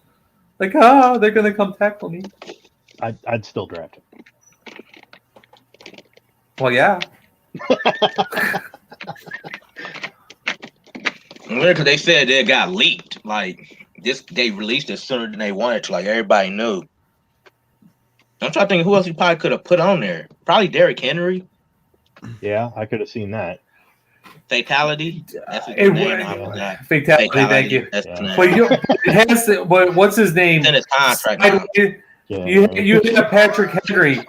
Like, they're gonna come tackle me. I'd still draft him. Well, yeah. because they said it got leaked. Like, they released it sooner than they wanted to. Like everybody knew. I'm trying to think who else he probably could have put on there. Probably Derrick Henry. Yeah, I could have seen that. Fatality. That's his It name. would- I forgot. Fatality, thank you. That's Yeah. his But name. it has to, but what's his name? It's in his contract now. Yeah. You hit up Patrick Henry.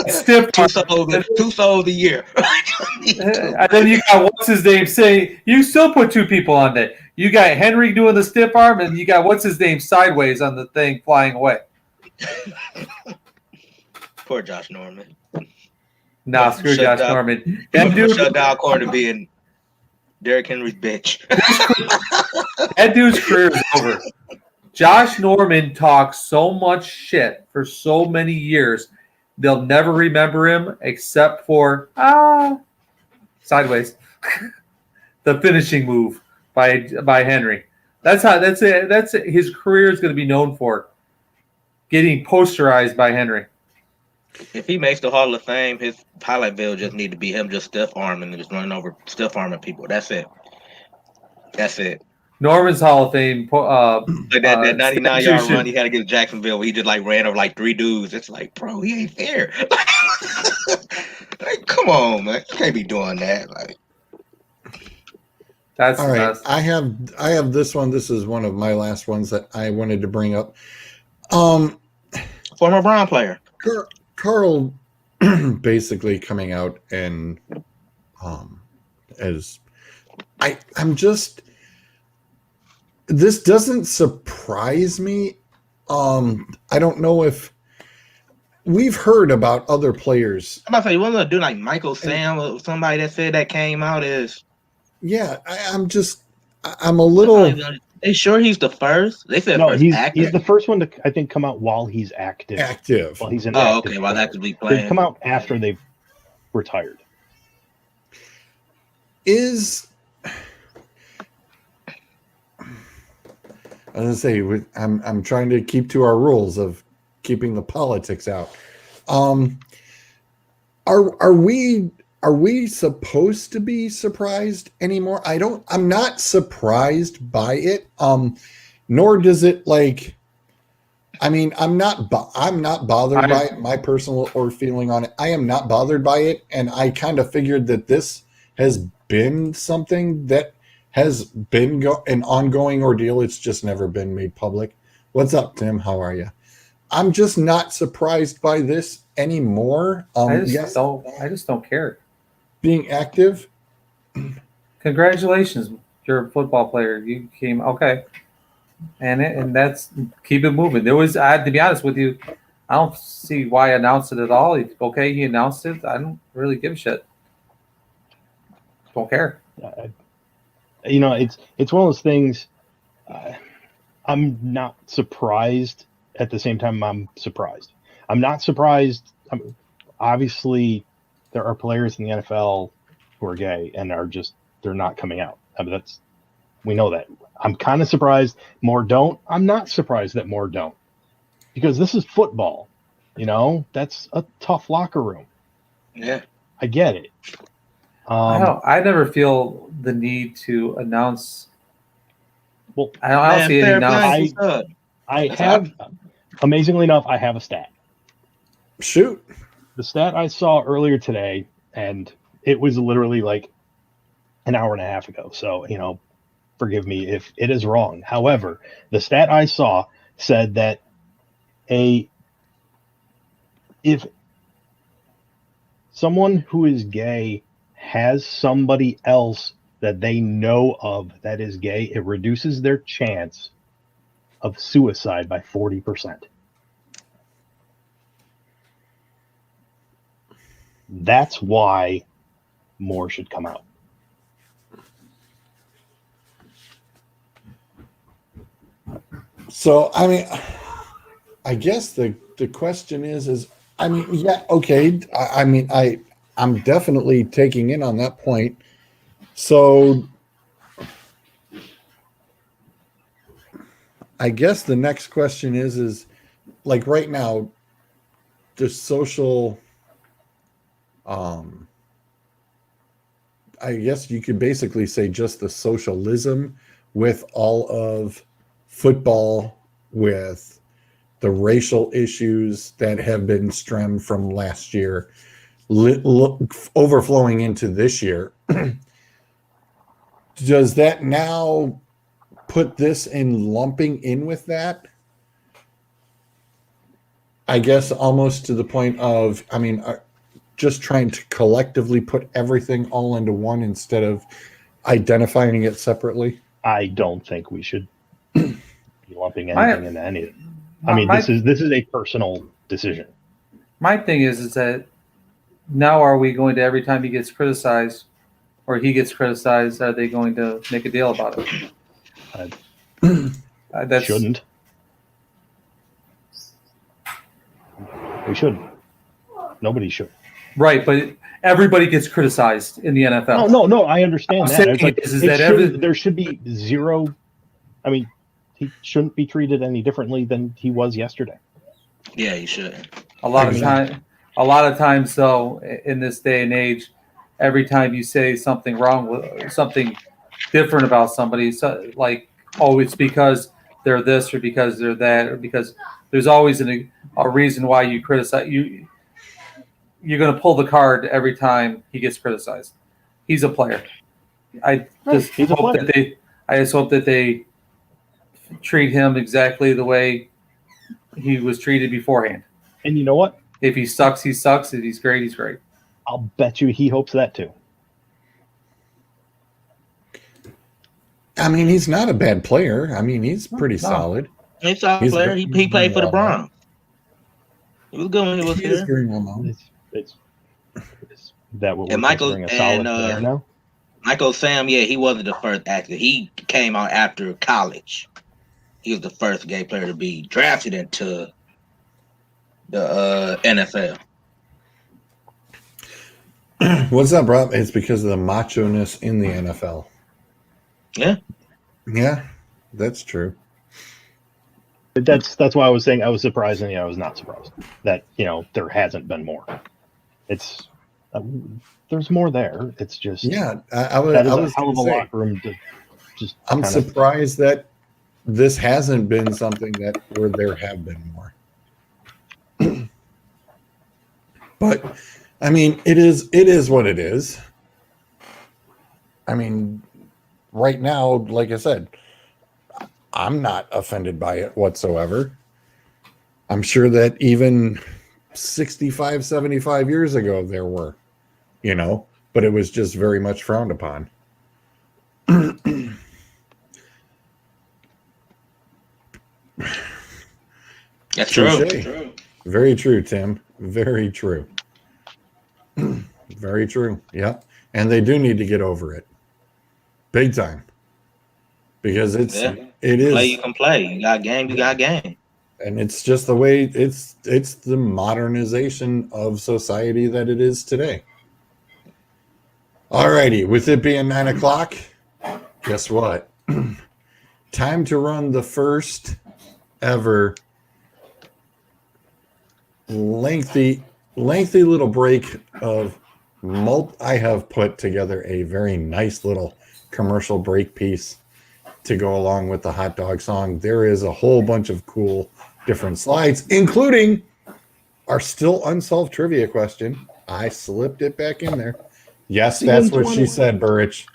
Stiff arm. Two souls a year. And then you got what's his name saying you still put two people on there. You got Henry doing the stiff arm, and you got what's his name sideways on the thing flying away. Poor Josh Norman. Nah, screw Josh Norman. That dude, shut down corner being Derrick Henry's bitch. that dude's career is over. Josh Norman talks so much shit for so many years, they'll never remember him except for sideways, the finishing move by Henry. That's it. That's it. His career is going to be known for getting posterized by Henry. If he makes the Hall of Fame, his highlight video just need to be him just stiff arming and just running over stiff arming people. That's it. That's it. Norman's Hall of Fame. Like that 99-yard statue run he had against Jacksonville, where he just like ran over like three dudes. It's like, bro, he ain't fair. Like, come on, man, you can't be doing that. Like, That's All right, best. I have this one. This is one of my last ones that I wanted to bring up. former Brown player. Karl basically coming out and as I'm just, this doesn't surprise me. I don't know if we've heard about other players. I'm about to say, you want to do like Michael Sam or somebody that said that came out is. Yeah, I'm a little. They sure he's the first? They said No, first he's active. the first one to, I think, come out while he's active. While he's an Oh, active okay. While player. actively They playing. come out after they've retired. I was gonna say, I'm trying to keep to our rules of keeping the politics out. Are we supposed to be surprised anymore? I'm not surprised by it. Nor does it like. I mean, I'm not bothered by it. My personal or feeling on it, I am not bothered by it, and I kind of figured that this has been something that has been an ongoing ordeal. It's just never been made public. What's up, Tim? How are you? I'm just not surprised by this anymore. I just don't care. Being active. Congratulations, you're a football player. You came okay, and that's keep it moving. There was, to be honest with you, I don't see why I announced it at all. Okay, he announced it. I don't really give a shit. Don't care. It's one of those things. I'm not surprised. At the same time, I'm surprised. I'm not surprised. Obviously, there are players in the NFL who are gay and they're not coming out. We know that. I'm kind of surprised more don't. I'm not surprised that more don't, because this is football. That's a tough locker room. Yeah, I get it. I never feel the need to announce. Well, I don't see any announcement. I have, amazingly enough, I have a stat. Shoot. The stat I saw earlier today, and it was literally like an hour and a half ago. So, forgive me if it is wrong. However, the stat I saw said that if someone who is gay has somebody else that they know of that is gay, it reduces their chance of suicide by 40%. That's why more should come out. So, I mean, I guess the question is, I mean, yeah, okay. I'm definitely taking in on that point. So I guess the next question is like right now, the social, I guess you could basically say just the socialism with all of football with the racial issues that have been stemmed from last year, overflowing into this year. Does that now put this in lumping in with that? I guess almost to the point of, I mean, just trying to collectively put everything all into one instead of identifying it separately. I don't think we should be lumping anything into any of it. I mean, this is a personal decision. My thing is that now are we going to, every time he gets criticized or he gets criticized, are they going to make a deal about it? That Shouldn't. We shouldn't. Nobody should. Right, but everybody gets criticized in the NFL. No, I understand that. It's like, there should be zero. I mean, he shouldn't be treated any differently than he was yesterday. Yeah, he should. A lot of times, though, in this day and age, every time you say something wrong, something different about somebody, so, like, oh, it's because they're this or because they're that, or because there's always a reason why you criticize. You're going to pull the card every time he gets criticized. He's a player. I just hope that they treat him exactly the way he was treated beforehand. And you know what? If he sucks, he sucks. If he's great, he's great. I'll bet you he hopes that too. I mean, he's not a bad player. I mean, he's pretty solid. He's a solid player. He played for the Browns. He was good when he was here. Is that what we're And Michael considering a solid player now? Michael Sam, yeah, he wasn't the first actor. He came out after college. He was the first gay player to be drafted into the NFL. What's that, bro? It's because of the macho-ness in the NFL. Yeah. Yeah, that's true. That's why I was saying I was surprised, and I was not surprised that there hasn't been more. It's there's more there. It's just I was a hell of a locker room to just. I'm surprised that this hasn't been something where there have been more. But I mean, it is what it is. I mean, right now, like I said, I'm not offended by it whatsoever. I'm sure that even 65, 75 years ago there were, but it was just very much frowned upon. That's true. Very true, Tim. Very true. Very true. Yeah. And they do need to get over it. Big time. Because it is. Play, you can play. You got game, you got game. And it's just the way it's the modernization of society that it is today. All righty. With it being 9 o'clock, guess what? Time to run the first ever lengthy little break of I have put together a very nice little commercial break piece to go along with the hot dog song. There is a whole bunch of cool different slides, including our still unsolved trivia question. I slipped it back in there. Yes, that's what she said, Burrich.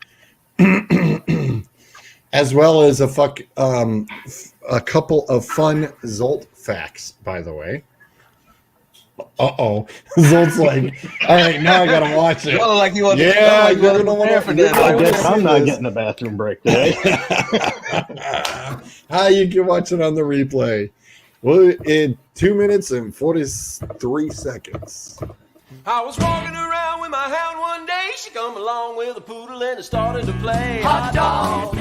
As well as a couple of fun Zolt facts, by the way. Zolt's like, all right, now I gotta watch it. Like you want you're gonna want for that. I guess I'm not getting a bathroom break today. You can watch it on the replay. Well, in 2 minutes and 43 seconds. I was walking around with my hound one day. She come along with a poodle and it started to play. Hot dog,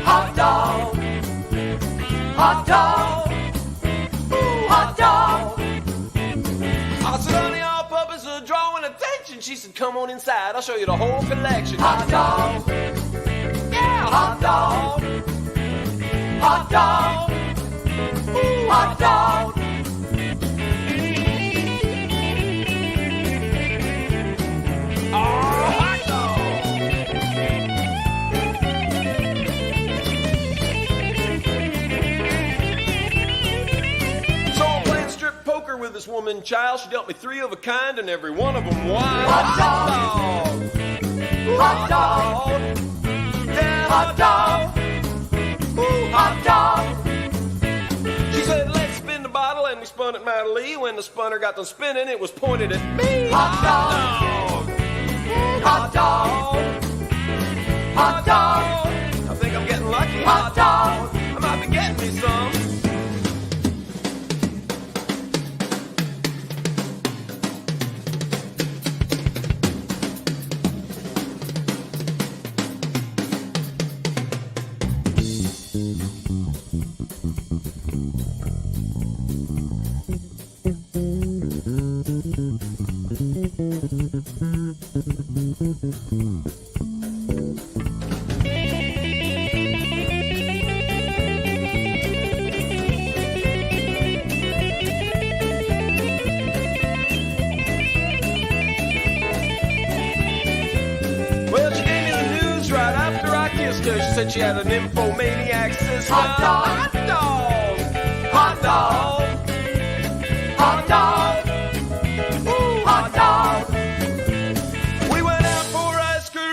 hot dog, hot dog, ooh, hot dog. I said, honey, our purpose of drawing attention. She said, come on inside, I'll show you the whole collection. Hot dog, yeah, hot dog, hot dog, ooh, hot dog. Oh, hot dog. woman child. She dealt me 3 of a kind, and every one of them wild. Hot dog. Hot dog. Yeah, hot dog. Ooh, hot dog. She said, let's spin the bottle, and we spun it mightily. When the spunner got to spinning, it was pointed at me. Hot dog. Hot dog. Hot dog. I think I'm getting lucky. Hot dog. I might be getting me some. Said she had an nymphomaniac sister. Hot dog. Hot dog. Hot dog. Ooh, hot dog. We went out for ice cream.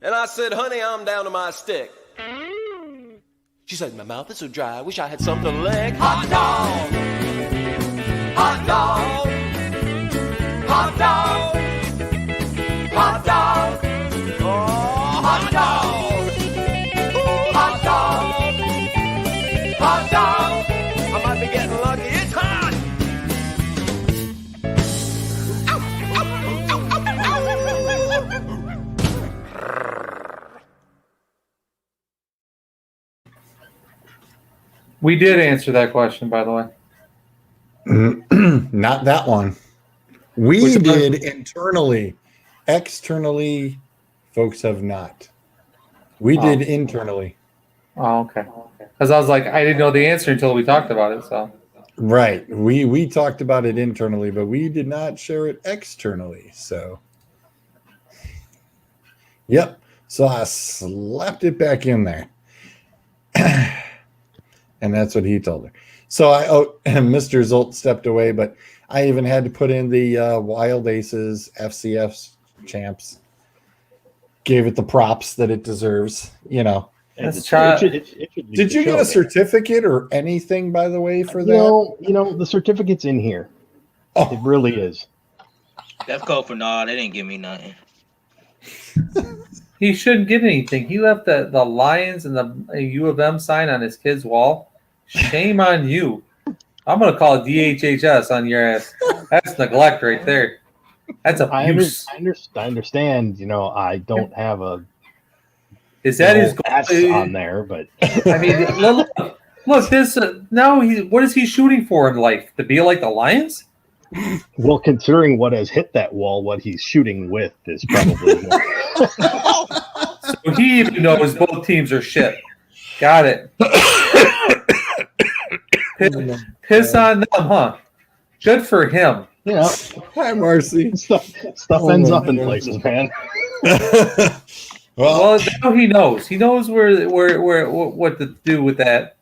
And I said, honey, I'm down to my stick. She said, my mouth is so dry, I wish I had something to lick. Hot dog. Hot dog. Hot dog. Hot dog. Oh, hot dog. Ooh, hot dog. Hot dog. I might be getting lucky. It's hot. We did answer that question, by the way. Not that one. We Which did internally. Externally, folks have not. We did internally. Oh, okay. Because I was like, I didn't know the answer until we talked about it. So Right. We talked about it internally, but we did not share it externally. So, yep. So I slapped it back in there. And that's what he told her. So Mr. Zolt stepped away, but I even had to put in the Wild Aces FCF champs. Gave it the props that it deserves, you know. let's try. Did you get a certificate or anything, by the way, for that? You know, the certificate's in here. Oh. It really is. That's code for nah. They didn't give me nothing. He shouldn't get anything. He left the Lions and the U of M sign on his kid's wall. Shame on you. I'm going to call DHHS on your ass. That's neglect right there. That's abuse. I understand. You know, I don't have a Is that his S goal? on there, but I mean, look this. Now, what is he shooting for in life? To be like the Lions? well, considering what has hit that wall, what he's shooting with is probably more. So he even knows both teams are shit. Got it. Piss on them, huh? Good for him. You know, Hi, Marcy. stuff ends up in places, man. Well, now he knows. He knows where what to do with that.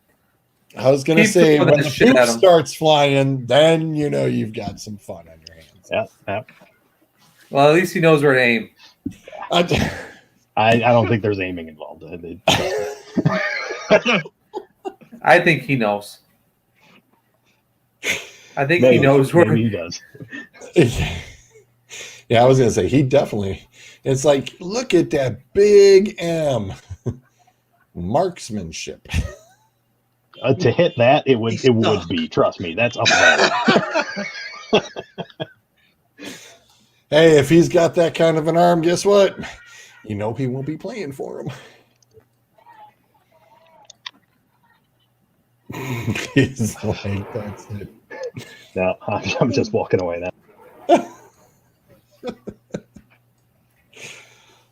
I was going to Keep say, throwing when that the shit poop at him. starts flying, then you know you've got some fun on your hands. Yeah. Well, at least he knows where to aim. I don't think there's aiming involved. I think he knows. I think Maybe, he knows where. maybe he does. Yeah, I was going to say, he definitely. It's like, look at that big M. Marksmanship. To hit that, it would be. Trust me, that's up there. Hey, if he's got that kind of an arm, guess what? You know he won't be playing for him. He's like, that's it. No, I'm just walking away now.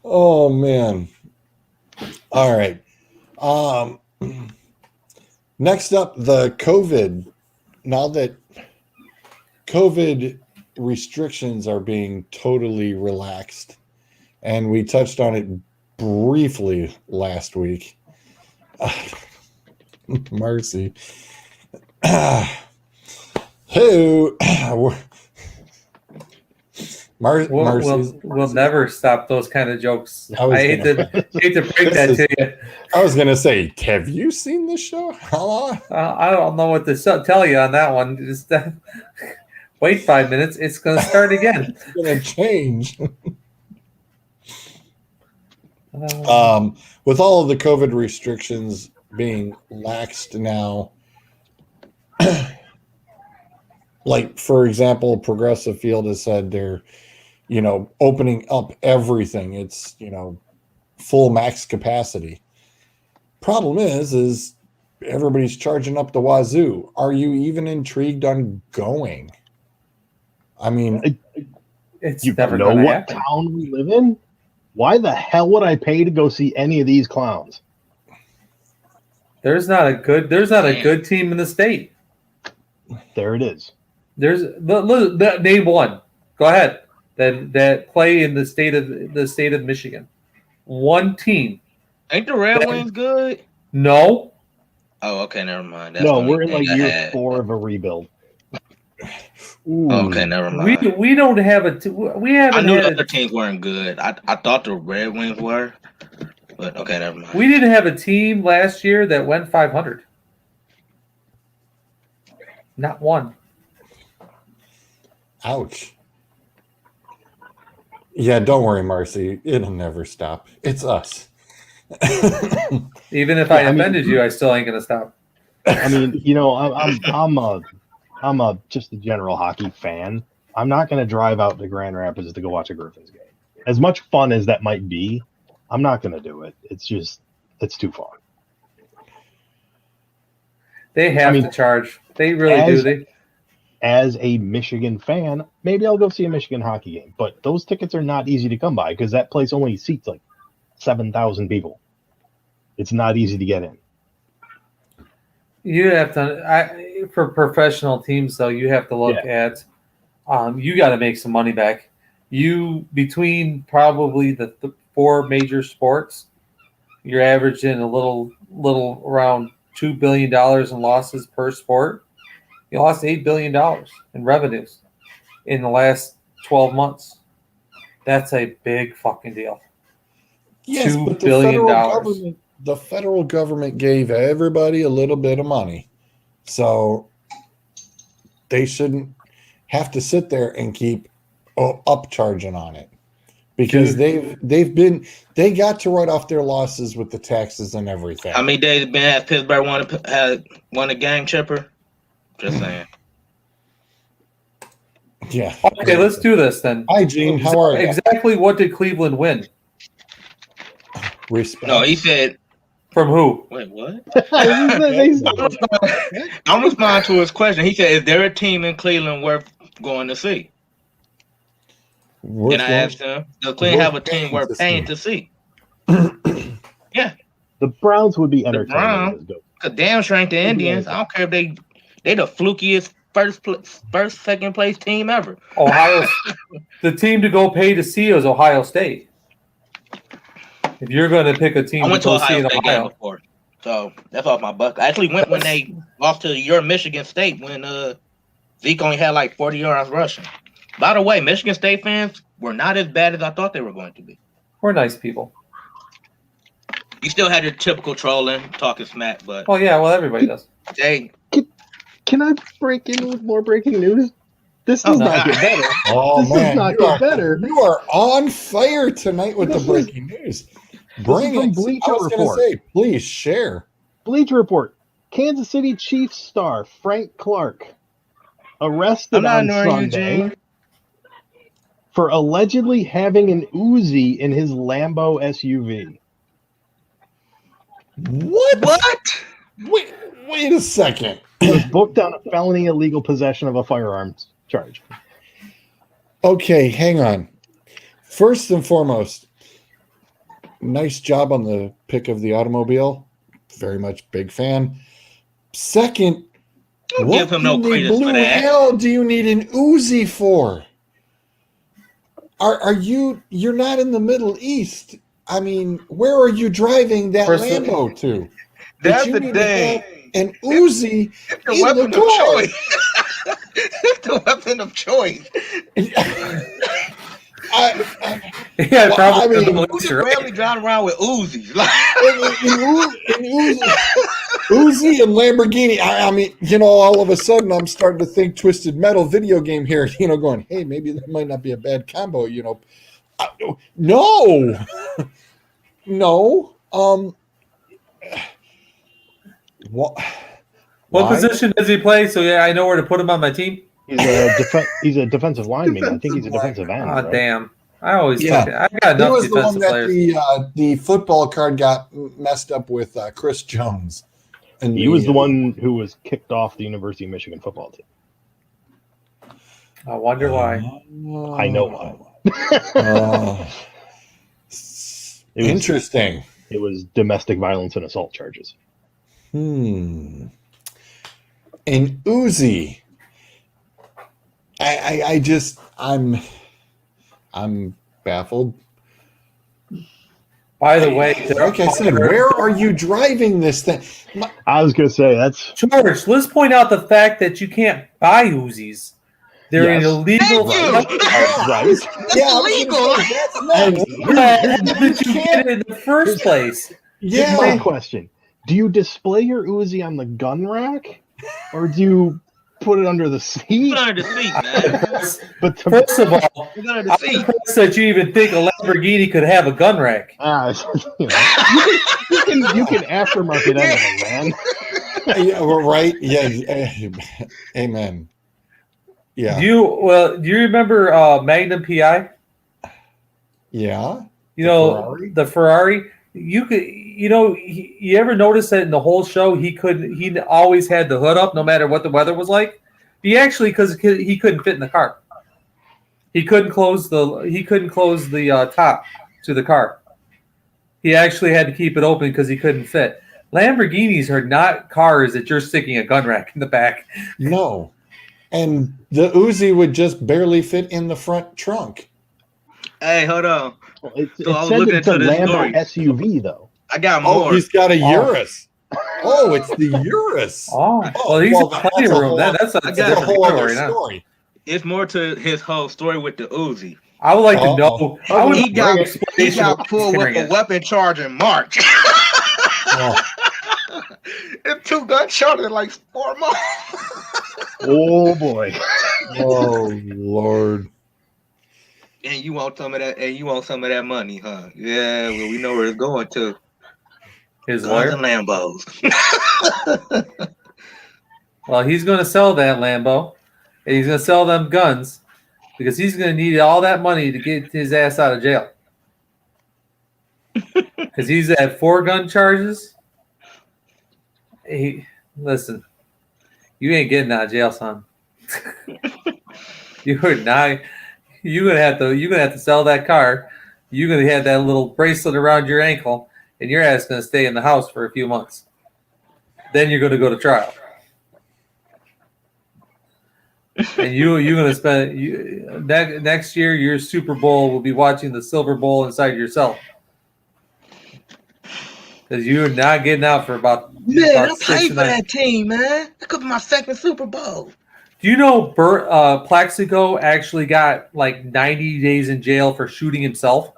Oh man. All right. Next up, the COVID. Now that COVID restrictions are being totally relaxed, and we touched on it briefly last week. Marcy. Who? Marcy's. We'll never stop those kind of jokes. I was I hate to break that This to you. I was gonna say, have you seen this show? Hello? I don't know what to tell you on that one. Just wait 5 minutes. It's going to start again. It's gonna change. With all of the COVID restrictions being laxed now, like for example, Progressive Field has said they're, opening up everything. It's, full max capacity. Problem is everybody's charging up the wazoo. Are you even intrigued on going? I mean, It's You never know going to what happen. town we live in? Why the hell would I pay to go see any of these clowns? There's not a good team in the state. There it is. There's name one. Go ahead. That play in the state of Michigan. One team. Ain't the Red Wings good? No. Oh, okay, never mind. That's No, the only we're in thing like I year had. 4 of a rebuild. Okay, never mind. We don't have we I haven't knew the had other teams weren't good. I thought the Red Wings were, but okay, never mind. we didn't have a team last year that went 500. Not one. ouch. Yeah, don't worry, Marcy. It'll never stop. It's us. Even if I Yeah, I mean- offended you, I still ain't gonna stop. I mean, I'm just a general hockey fan. I'm not going to drive out to Grand Rapids to go watch a Griffins game. As much fun as that might be, I'm not going to do it. It's too far. They have mean, to charge. They really do. As a Michigan fan, maybe I'll go see a Michigan hockey game. But those tickets are not easy to come by because that place only seats like 7,000 people. It's not easy to get in. You have to for professional teams though. You have to look at. You got to make some money back. You between probably the 4 major sports, you're averaging a little around $2 billion in losses per sport. You lost $8 billion in revenues in the last 12 months. That's a big fucking deal. Yes, $2 but billion. the federal government gave everybody a little bit of money. So they shouldn't have to sit there and keep upcharging on it. Because they got to write off their losses with the taxes and everything. How many days been has Pittsburgh won a game, Chipper? Just saying. Yeah. Okay, let's do this then. Hi, Gene. How are you? Exactly what did Cleveland win? Respect. No, he said. From who? Wait, what? They- I'm responding to his question. He said, "Is there a team in Cleveland worth going to see?" And I asked him, "Does Cleveland have a team worth paying to see?" The Browns would be entertaining. Browns? Cause damn strength the Indians. I don't care if they the flukiest first, second place team ever. Ohio. The team to go pay to see is Ohio State. If you're going to pick a team I went to go see Ohio in State game Ohio, before, so that's off my bucket. I actually went when they lost to your Michigan State when Zeke only had like 40 yards rushing. By the way, Michigan State fans were not as bad as I thought they were going to be. we're nice people. You still had your typical trolling, talking smack, but Oh yeah, well everybody does. they Can I break in with more breaking news? This does not get better. Oh, This man. does not you get are- better. You are on fire tonight with the breaking news. Bring from it. Bleacher I was going Report. to say, please share. Bleacher Report. Kansas City Chiefs star Frank Clark arrested I'm not on ignoring you, Sunday Gene. for allegedly having an Uzi in his Lambo SUV. What? Wait a second. He was booked on a felony illegal possession of a firearms charge. Okay, hang on. First and foremost, nice job on the pick of the automobile. Very much big fan. Second, Don't what give him no in the credence for blue that. hell do you need an Uzi for? Are you're not in the Middle East? I mean, where are you driving that First- Lambo to? That's you the need to thing. have an Uzi It's the in weapon the of car. choice. It's the weapon of choice. Yeah, Well, probably. I mean, double Who just Easter egg. randomly driving around with Uzis? Like, Uzi and Lamborghini. I mean, all of a sudden I'm starting to think Twisted Metal video game here, going, hey, maybe that might not be a bad combo, No. No. What? What Why? position does he play? So yeah, I know where to put him on my team. He's a defensive lineman. I think he's a defensive end. Oh Right? damn! I always Yeah. I got He enough was the one defensive that players. the football card got messed up with Chris Jones. And He was the one who was kicked off the University of Michigan football team. I wonder why. I know why. It was- Interesting. It was domestic violence and assault charges. And Uzi. I'm baffled. By the way, Like I said, where are you driving this thing? I was going to say that's George, let's point out the fact that you can't buy Uzis. They're Yes. an illegal. Thank you. right. It's illegal. That's not. How did you get it in the first place? Here's my Yeah. question: do you display your Uzi on the gun rack, or do you put it under the seat? Put under the seat, man. But First of all, Put under the I'm seat. impressed that you even think a Lamborghini could have a gun rack. You can aftermarket anything, man. Yeah, well, right. Yeah. Amen. Yeah. Do you remember Magnum PI? Yeah. You The know Ferrari? the Ferrari. You could, you ever notice that in the whole show he always had the hood up no matter what the weather was like. He actually because he couldn't fit in the car. He couldn't close the top to the car. He actually had to keep it open because he couldn't fit. Lamborghinis are not cars that you're sticking a gun rack in the back. No. And the Uzi would just barely fit in the front trunk. Hey, hold on. It So I was said looking it's a into this Lambo story. SUV, though. I got Oh, more. he's got a Urus. Oh, it's the Urus. Oh, well, he's well, in plenty that's of a room. whole- That's a I got That's a different whole other story. Now. story. It's more to his whole story with the Uzi. I would like to Uh-oh. know. I would He got explanation pulled with a weapon charge in March. Oh, It's 2 gun charges in like 4 months. Oh boy. oh Lord. And you want some of that? And you want some of that money, huh? Yeah, well, we know where it's going to. his Guns lawyer. and Lambos. Well, he's going to sell that Lambo, and he's going to sell them guns because he's going to need all that money to get his ass out of jail. Because he's at 4 gun charges. Listen, you ain't getting out of jail, son. You're not. You're gonna have to sell that car. You're gonna have that little bracelet around your ankle, and your ass gonna stay in the house for a few months. Then you're gonna go to trial, and you're gonna spend next year. Your Super Bowl will be watching the Silver Bowl inside yourself because you're not getting out for about. Man, about I 6 played to for 9. that team, man. That could be my second Super Bowl. Do you know Plaxico actually got like 90 days in jail for shooting himself?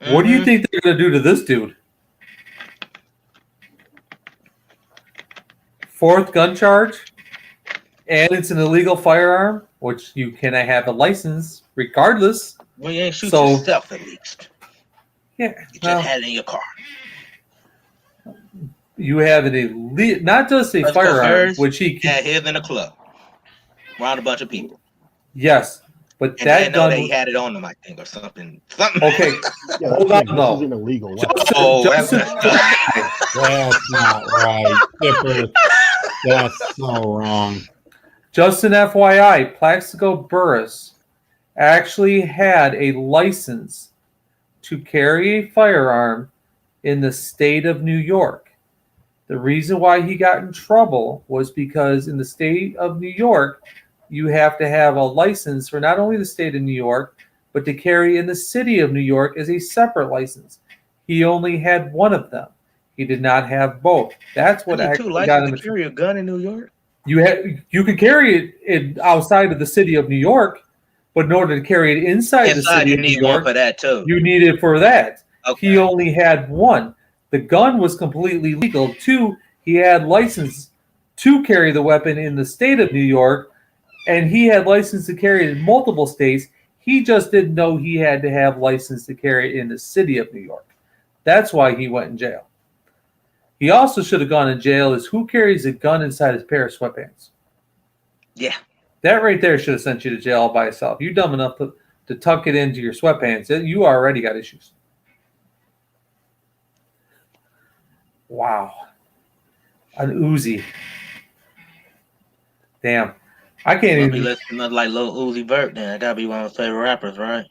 What do you think they're going to do to this dude? 4th gun charge, and it's an illegal firearm, which you cannot have a license regardless. Well, you ain't shoot So- yourself at least. Yeah, You just well, had it in your car. you have an not just a Let's go firearm, first. which he can, Had his in a club. Around a bunch of people. yes, but And that they know gun. that he had it on him, I think, or something. Okay, Yeah, hold that's on this though. is an illegal weapon. Oh, that's Justin- That's not right. Dipper. That's so wrong. Just an FYI, Plaxico Burress actually had a license to carry a firearm in the state of New York. The reason why he got in trouble was because in the state of New York, you have to have a license for not only the state of New York, but to carry in the city of New York as a separate license. He only had one of them. He did not have both. That's what I need actually two got licenses him. to carry a gun in New York. You can carry it outside of the city of New York, but in order to carry it inside the Inside, city you of New need one York, for that too. you need it for that. Okay. He only had one. The gun was completely legal. 2, he had license to carry the weapon in the state of New York, and he had license to carry it in multiple states. He just didn't know he had to have license to carry it in the city of New York. That's why he went in jail. He also should have gone in jail is who carries a gun inside his pair of sweatpants. Yeah. That right there should have sent you to jail all by itself. You're dumb enough to tuck it into your sweatpants. You already got issues. Wow. An Uzi. Damn. I can't Must be even. listening to like Lil Uzi Vert then. That gotta be one of his favorite rappers, right?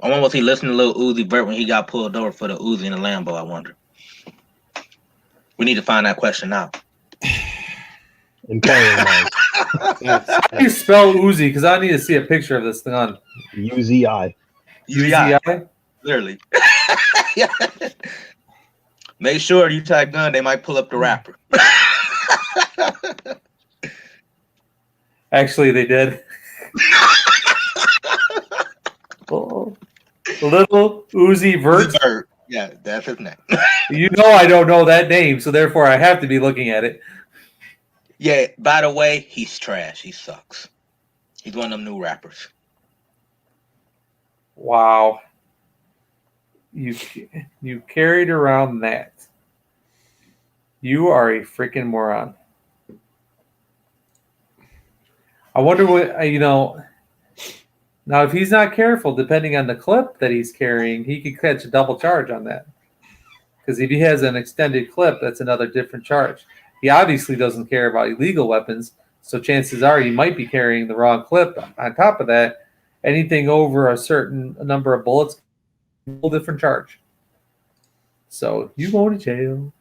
I wonder was he listening to Lil Uzi Vert when he got pulled over for the Uzi in the Lambo, I wonder. We need to find that question out. In carrying mode. How do you spell Uzi? Because I need to see a picture of this thing on UZI. UZI. Literally. Yeah. Make sure you type gun, they might pull up the rapper. Actually, they did. Oh, Little Uzi Vert. Vert. Yeah, that's his name. You know I don't know that name, so therefore I have to be looking at it. Yeah, by the way, he's trash. He sucks. He's one of them new rappers. Wow. You carried around that. You are a freaking moron. I wonder what, now if he's not careful, depending on the clip that he's carrying, he could catch a double charge on that. Because if he has an extended clip, that's another different charge. He obviously doesn't care about illegal weapons, so chances are he might be carrying the wrong clip. On top of that, anything over a certain number of bullets, a whole different charge. So you go to jail.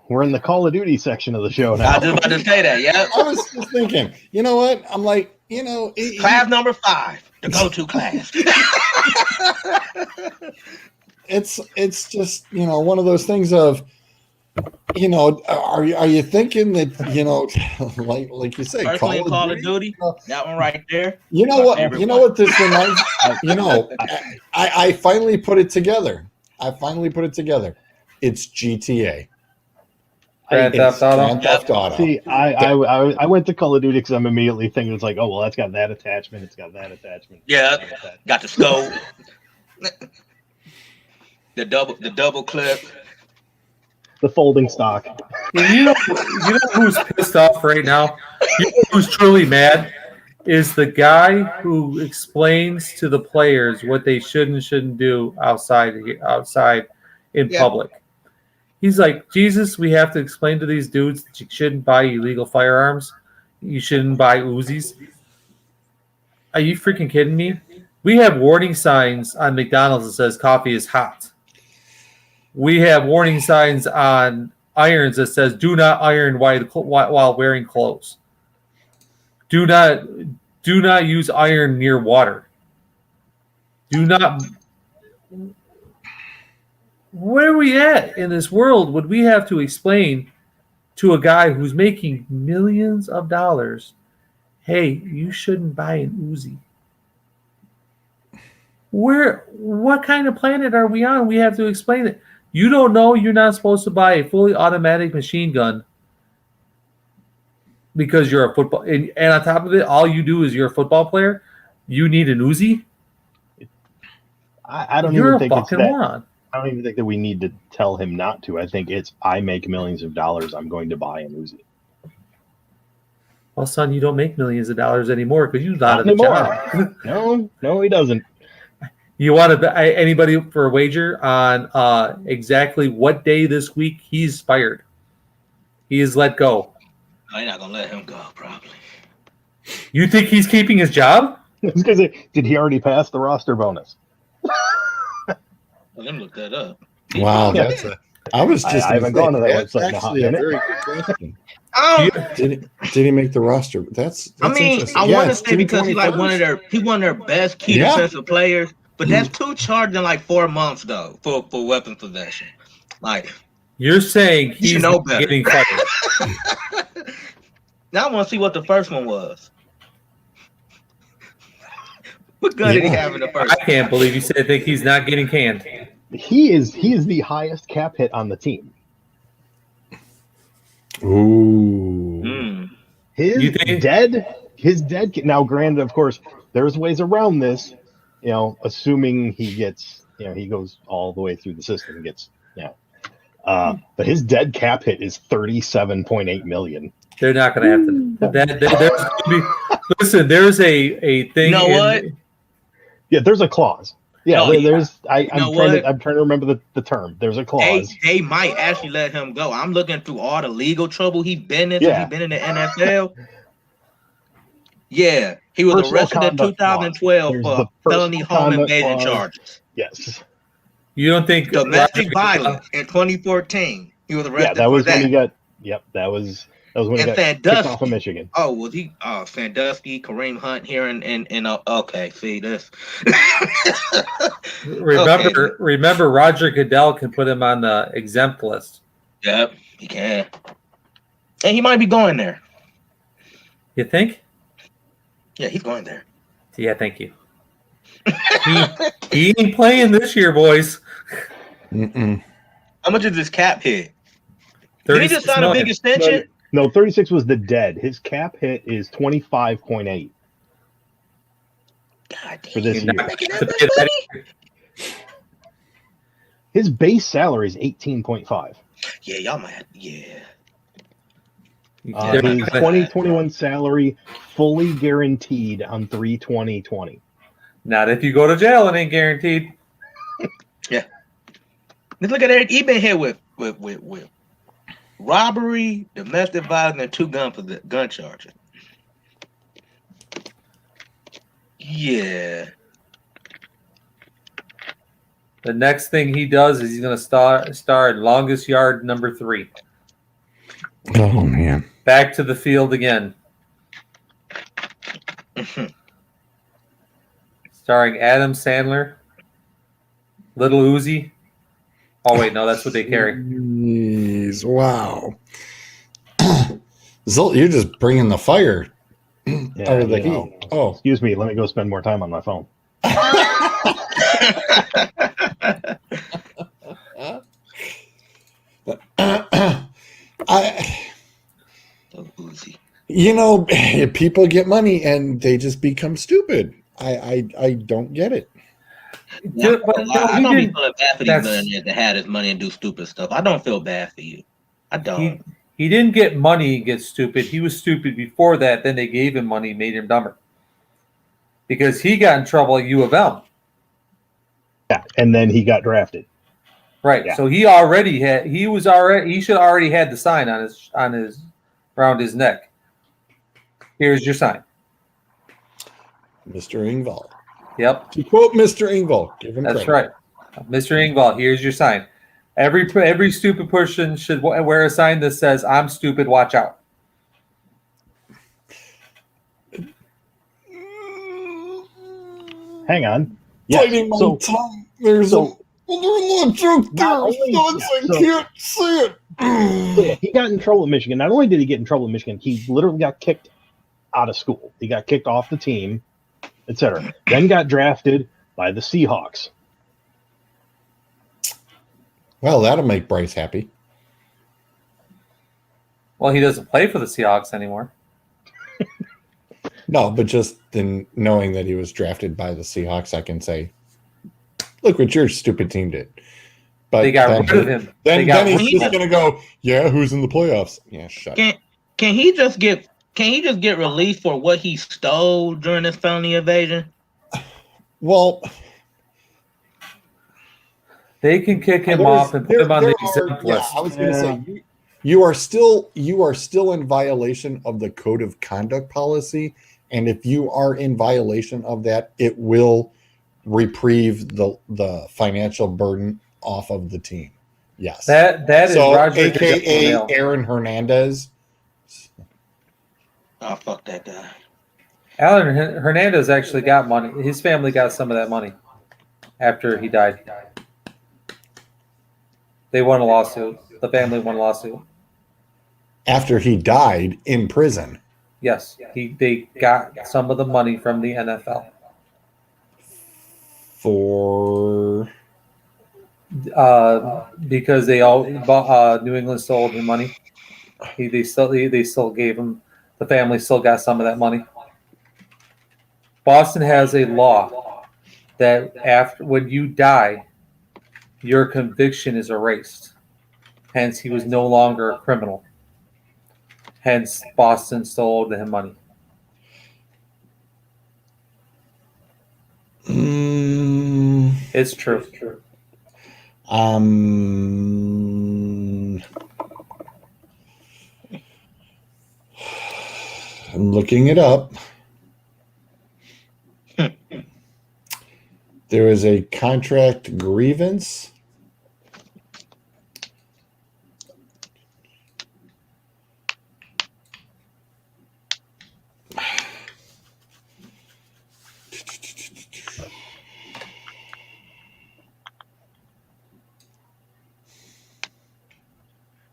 We're in the Call of Duty section of the show I now. was just about to say that, yeah. I was just thinking, you know what? I'm like, Class number 5, the go-to class. it's just one of those things of are you thinking that like you say Personally, Call of Duty, that one right there. what this reminds I finally put it together. It's GTA. Grand Theft Auto. See, I went to Call of Duty because I'm immediately thinking it's like, oh well, that's got that attachment. It's got that attachment. Yeah, got the scope, the double clip, the folding stock. You know who's pissed off right now? You know who's truly mad? Is the guy who explains to the players what they should and shouldn't do outside in public. He's like, Jesus, we have to explain to these dudes that you shouldn't buy illegal firearms. You shouldn't buy Uzis. Are you freaking kidding me? We have warning signs on McDonald's that says coffee is hot. We have warning signs on irons that says do not iron while wearing clothes. Do not use iron near water. Do not. Where are we at in this world would we have to explain to a guy who's making millions of dollars, hey, you shouldn't buy an Uzi? What kind of planet are we on? We have to explain it. You don't know you're not supposed to buy a fully automatic machine gun because you're a football. And on top of it, all you do is you're a football player. You need an Uzi? I don't You're even a think it's fucking that. moron. I don't even think that we need to tell him not to. I think it's I make millions of dollars. I'm going to buy an Uzi. Well, son, you don't make millions of dollars anymore because you're out of the job. No, he doesn't. You want to anybody for a wager on exactly what day this week he's fired? He is let go. I'm not gonna let him go, probably. You think he's keeping his job? Because did he already pass the roster bonus? Let me look that up. Wow, Yeah. I was just. I haven't gone to that that's website in a hot actually a minute. very good question. Oh, Did he make the roster? That's I mean, interesting. I Yeah, want to it's say because he's like 221st. one of their best key Yeah. defensive players. But that's two charged in like 4 months though for weapons possession. Like You're saying you should he's know not better. getting fired. Now I want to see what the first one was. What gun did he have in the first? I can't believe you said think he's not getting canned. He is the highest cap hit on the team. Ooh. Mm. You think- His dead. Now, granted, of course, there's ways around this. You know, assuming he gets, he goes all the way through the system, and gets, but his dead cap hit is $37.8 million. They're not going to have to. Listen, there's a thing. You know what? Yeah, there's a clause. Yeah, No, there's. I'm what? trying to remember the term. There's a clause. They might actually let him go. I'm looking through all the legal trouble he's been in. Yeah. He's been in the NFL. Yeah, he was Personal arrested in conduct 2012 clause. for There's the felony personal home conduct invasion clause. charges. Yes. You don't think Domestic violence in 2014. He was arrested Yeah, that was for when that. he got. Yep, that was when he And got kicked Sandusky. off of Michigan. Oh, was he? Sandusky, Kareem Hunt here in okay. See this. remember Roger Goodell can put him on the exempt list. Yep, he can. And he might be going there. You think? Yeah, he's going there. Yeah, thank you. He ain't playing this year, boys. Mm-mm. How much is this cap hit? Did he just sign a big extension? No, 36 was the dead. His cap hit is 25.8 God for damn. this year. Making that much money? His base salary is 18.5. Yeah, y'all might have, yeah. They're His not gonna- 2021 salary fully guaranteed on 3/20/20. Not if you go to jail, it ain't guaranteed. Let's look at it. He been hit with robbery, domestic violence, and 2 gun charges. Yeah. The next thing he does is he's going to star in Longest Yard number 3. Oh man. Back to the field again. Starring Adam Sandler, Little Uzi. Oh, wait, no, that's what they carry. Jeez, wow. Zolt, you're just bringing the fire Yeah, out of the you know. heat. Oh. Excuse me, let me go spend more time on my phone. People get money and they just become stupid. I don't get it. Dude, but I he don't be didn't- feeling bad for these that's- millionaires that had his money and do stupid stuff. I don't feel bad for you. I don't. He didn't get money and get stupid. He was stupid before that. Then they gave him money, made him dumber. Because he got in trouble at U of M. Yeah, and then he got drafted. Right. Yeah. So he should already had the sign on his around his neck. Here's your sign. Mr. Engvall. Yep. To quote Mr. Engvall, give him That's credit. right. Mr. Engvall, here's your sign. Every stupid person should wear a sign that says, "I'm stupid, watch out." Hang on. Yes, Biting my so tongue. There's a little joke there. Not only- I so- can't see it. yeah, he got in trouble in Michigan. Not only did he get in trouble in Michigan, he literally got kicked out of school. He got kicked off the team, etc. Then got drafted by the Seahawks. Well, that'll make Bryce happy. Well, he doesn't play for the Seahawks anymore. No, but just in knowing that he was drafted by the Seahawks, I can say, look what your stupid team did. But They got rid of him. Then he's rid just of going to go, yeah, who's in the playoffs? Yeah, shut up. Can he just get released for what he stole during this felony evasion? Well, They can kick him off and put him on the exempt list. I was going to say, you are still in violation of the code of conduct policy, and if you are in violation of that, it will reprieve the financial burden off of the team. Yes, That is so Roger AKA Goodell. Aaron Hernandez. Oh, fuck that guy. Alan Hernandez actually got money. His family got some of that money. after he died. They won a lawsuit. The family won a lawsuit. After he died in prison. Yes, they got some of the money from the NFL For because they all New England still owed him money. They still gave him. The family still got some of that money. Boston has a law that when you die, your conviction is erased. Hence, he was no longer a criminal. Hence, Boston still owed him money. It's true. I'm looking it up. There is a contract grievance.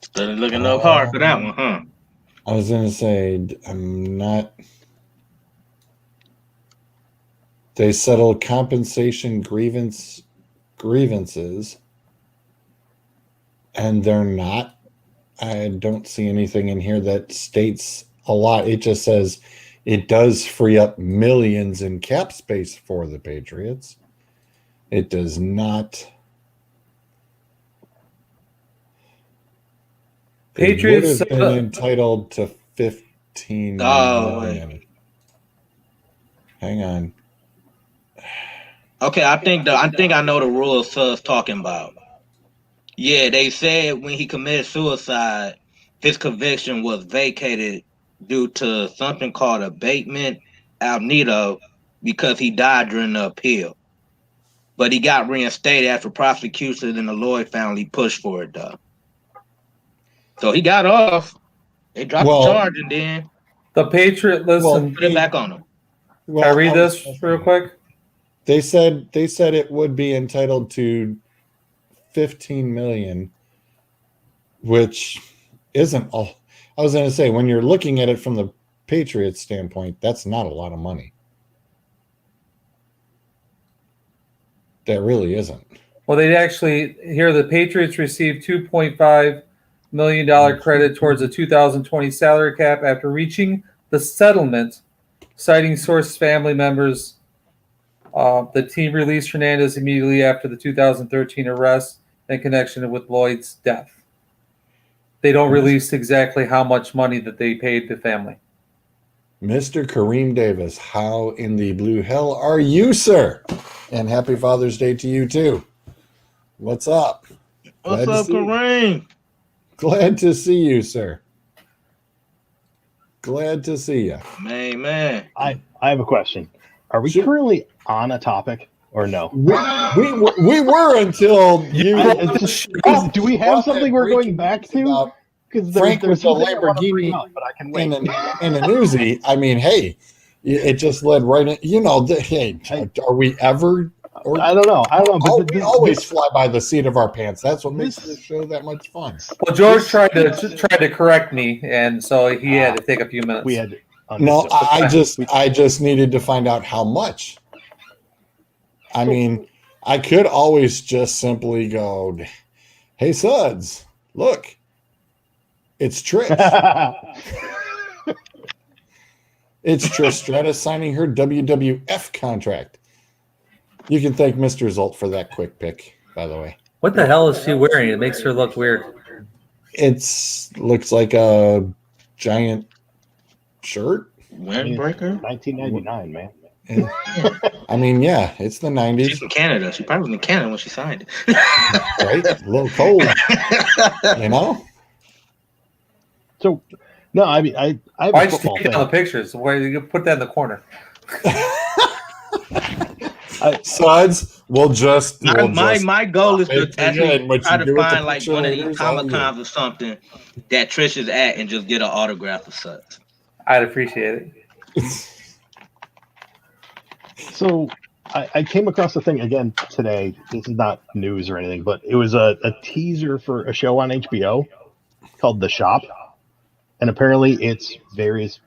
Started looking up hard for that one, huh? I was going to say, I'm not. They settled compensation grievances, and they're not. I don't see anything in here that states a lot. It just says it does free up millions in cap space for the Patriots. It does not. Patriots would have been entitled to 15 million. Hang on. Okay, I think I know the rules Su's talking about. Yeah, they said when he committed suicide, his conviction was vacated due to something called abatement amnesia because he died during the appeal. But he got reinstated after prosecutors and the Lloyd family pushed for it, though. So he got off. They dropped the charge, and then the Patriot. Listen, put it back on him. Can I read this real quick? They said it would be entitled to 15 million, which isn't all. I was going to say, when you're looking at it from the Patriots standpoint, that's not a lot of money. That really isn't. Well, they actually here the Patriots received $2.5 million credit towards the 2020 salary cap after reaching the settlement, citing source family members. The team released Hernandez immediately after the 2013 arrest in connection with Lloyd's death. They don't release exactly how much money that they paid the family. Mr. Kareem Davis, how in the blue hell are you, sir? And happy Father's Day to you, too. What's up? What's up, Kareem? Glad to see you, sir. Glad to see you. Man. I have a question. Are we currently on a topic or no? We were until you. Do we have something we're going back to? Because Frank there's with the something I want to bring Lamborghini up, but I can wait. in an Uzi. I mean, hey, it just led right in. You know, hey, are we ever? Or, I don't know. But we always fly by the seat of our pants. That's what makes this show that much fun. Well, George tried to correct me, and so he had to take a few minutes. We had to no, I just needed to find out how much. I mean, I could always just simply go, "Hey, Suds, look, it's Trish. It's Trish Stratus signing her WWF contract." You can thank Mr. Zolt for that quick pick, by the way. What the hell is she wearing? It makes her look weird. Looks like a giant shirt. Windbreaker? 1999, man. I mean, yeah, it's the 90s. She's in Canada. She probably was in Canada when she signed it. Right? A little cold. You know? So, no, I mean, I have Why a just football take it thing. on the pictures? Why you put that in the corner? Suds, my goal is to actually try to find like one of these Comic Cons or something that Trish is at and just get an autograph of such. I'd appreciate it. So, I came across the thing again today. This is not news or anything, but it was a teaser for a show on HBO called The Shop, and apparently it's various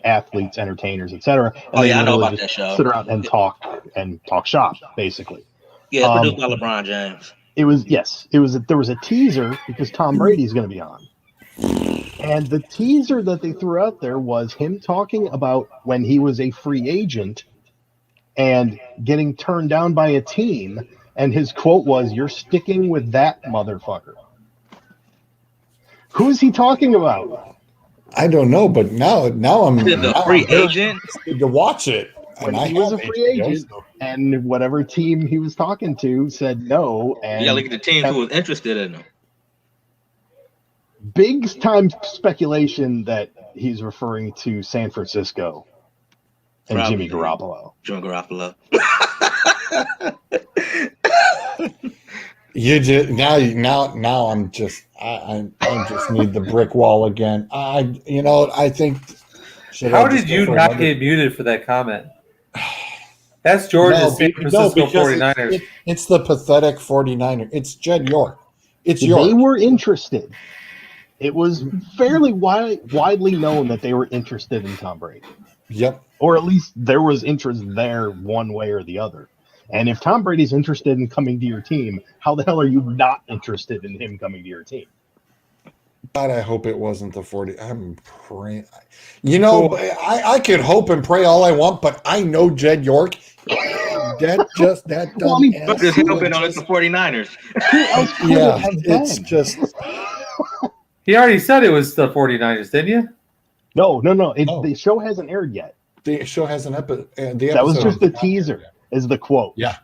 athletes, entertainers, etc. And Oh they yeah, I know literally about just that show. sit around and talk shop basically. Yeah, it's produced by LeBron James. It was there was a teaser because Tom Brady's going to be on. And the teaser that they threw out there was him talking about when he was a free agent and getting turned down by a team. And his quote was, "You're sticking with that motherfucker." Who is he talking about? I don't know, but now I'm The free agent. to watch it. When And he I was a have free HBO, agent, so- and whatever team he was talking to said no. And You gotta look at the teams who was interested in him. big time speculation that he's referring to San Francisco and Probably. Jimmy Garoppolo. Jimmy Garoppolo. You just now I'm just I just need the brick wall again. I think. should How I just did go you for not another- get muted for that comment? That's Georgia's San Francisco because 49ers. It's the pathetic 49er. It's Jed York. It's They York. were interested. It was fairly widely known that they were interested in Tom Brady. Yep. Or at least there was interest there one way or the other. And if Tom Brady's interested in coming to your team, how the hell are you not interested in him coming to your team? God, I hope it wasn't the 40. I'm praying. I could hope and pray all I want, but I know Jed York. That dumb Well, I mean, ass But there's would helping on it just- the 49ers. Who else could it Yeah, have it's been? just He already said it was the 49ers, didn't you? No. No. The show hasn't aired yet. the show has an episode. That was just the teaser, is the quote. Yeah.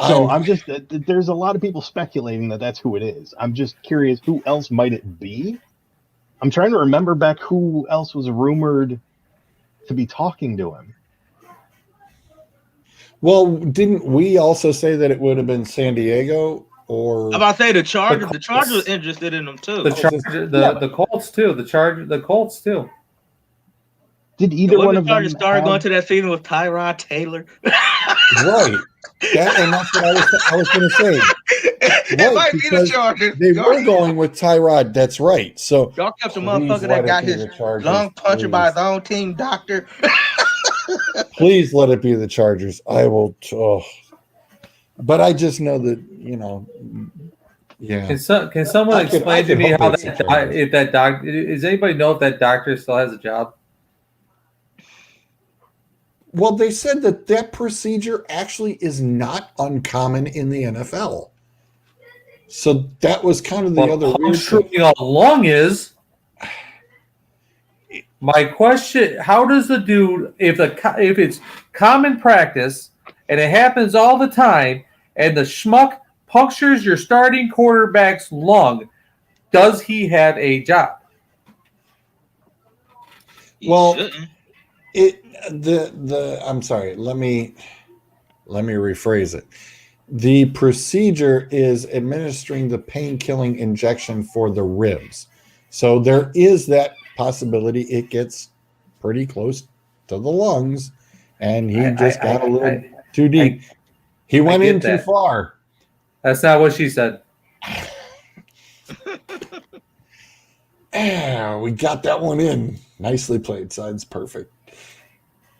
So I'm just, there's a lot of people speculating that that's who it is. I'm just curious, who else might it be? I'm trying to remember back who else was rumored to be talking to him. Well, didn't we also say that it would have been San Diego or I'm about to say the Chargers. The The Chargers was interested in them too. The Colts too. The Colts too. Did either one of them Chargers started have- going to that season with Tyrod Taylor? right? And that's what I was going to say. It might be the because Chargers. They were going with Tyrod. That's right. So Y'all kept some please motherfucker let that it got be his the Chargers, lung punctured by please. his own team doctor. Please let it be the Chargers. I will. But I just know that Yeah. Can someone I could explain to me hope how it's the that Chargers. if that doc does anybody know if that doctor still has a job? Well, they said that procedure actually is not uncommon in the NFL. So that was kind of the other How weird true thing. all along is my question: how does the dude, if it's common practice and it happens all the time, and the schmuck punctures your starting quarterback's lung, does he have a job? Well, shouldn't. I'm sorry. Let me rephrase it. The procedure is administering the pain-killing injection for the ribs. So there is that possibility it gets pretty close to the lungs, and he just got a little too deep. He went in too far. That's not what she said. We got that one in. Nicely played, Sides. Perfect.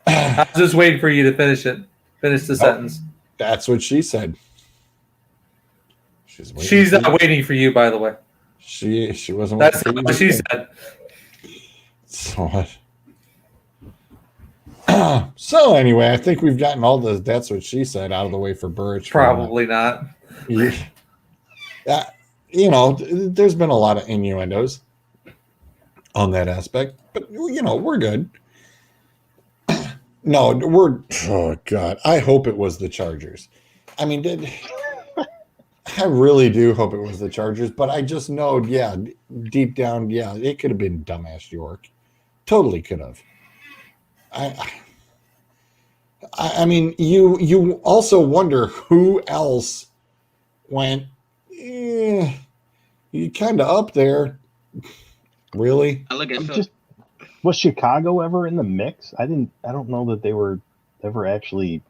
I was just waiting for you to finish it. Finish the sentence. That's what she said. She's not waiting for you, by the way. She wasn't. That's waiting for not what you she to said. So what? So anyway, I think we've gotten all the "that's what she said" out of the way for Burrich. Probably not. Yeah. There's been a lot of innuendos on that aspect, but we're good. No, oh God, I hope it was the Chargers. I mean, I really do hope it was the Chargers, but I just know, deep down, it could have been dumbass York. Totally could have. I mean, you also wonder who else went, you kind of up there. Really? I look at Was Chicago ever in the mix? I don't know that they were ever actually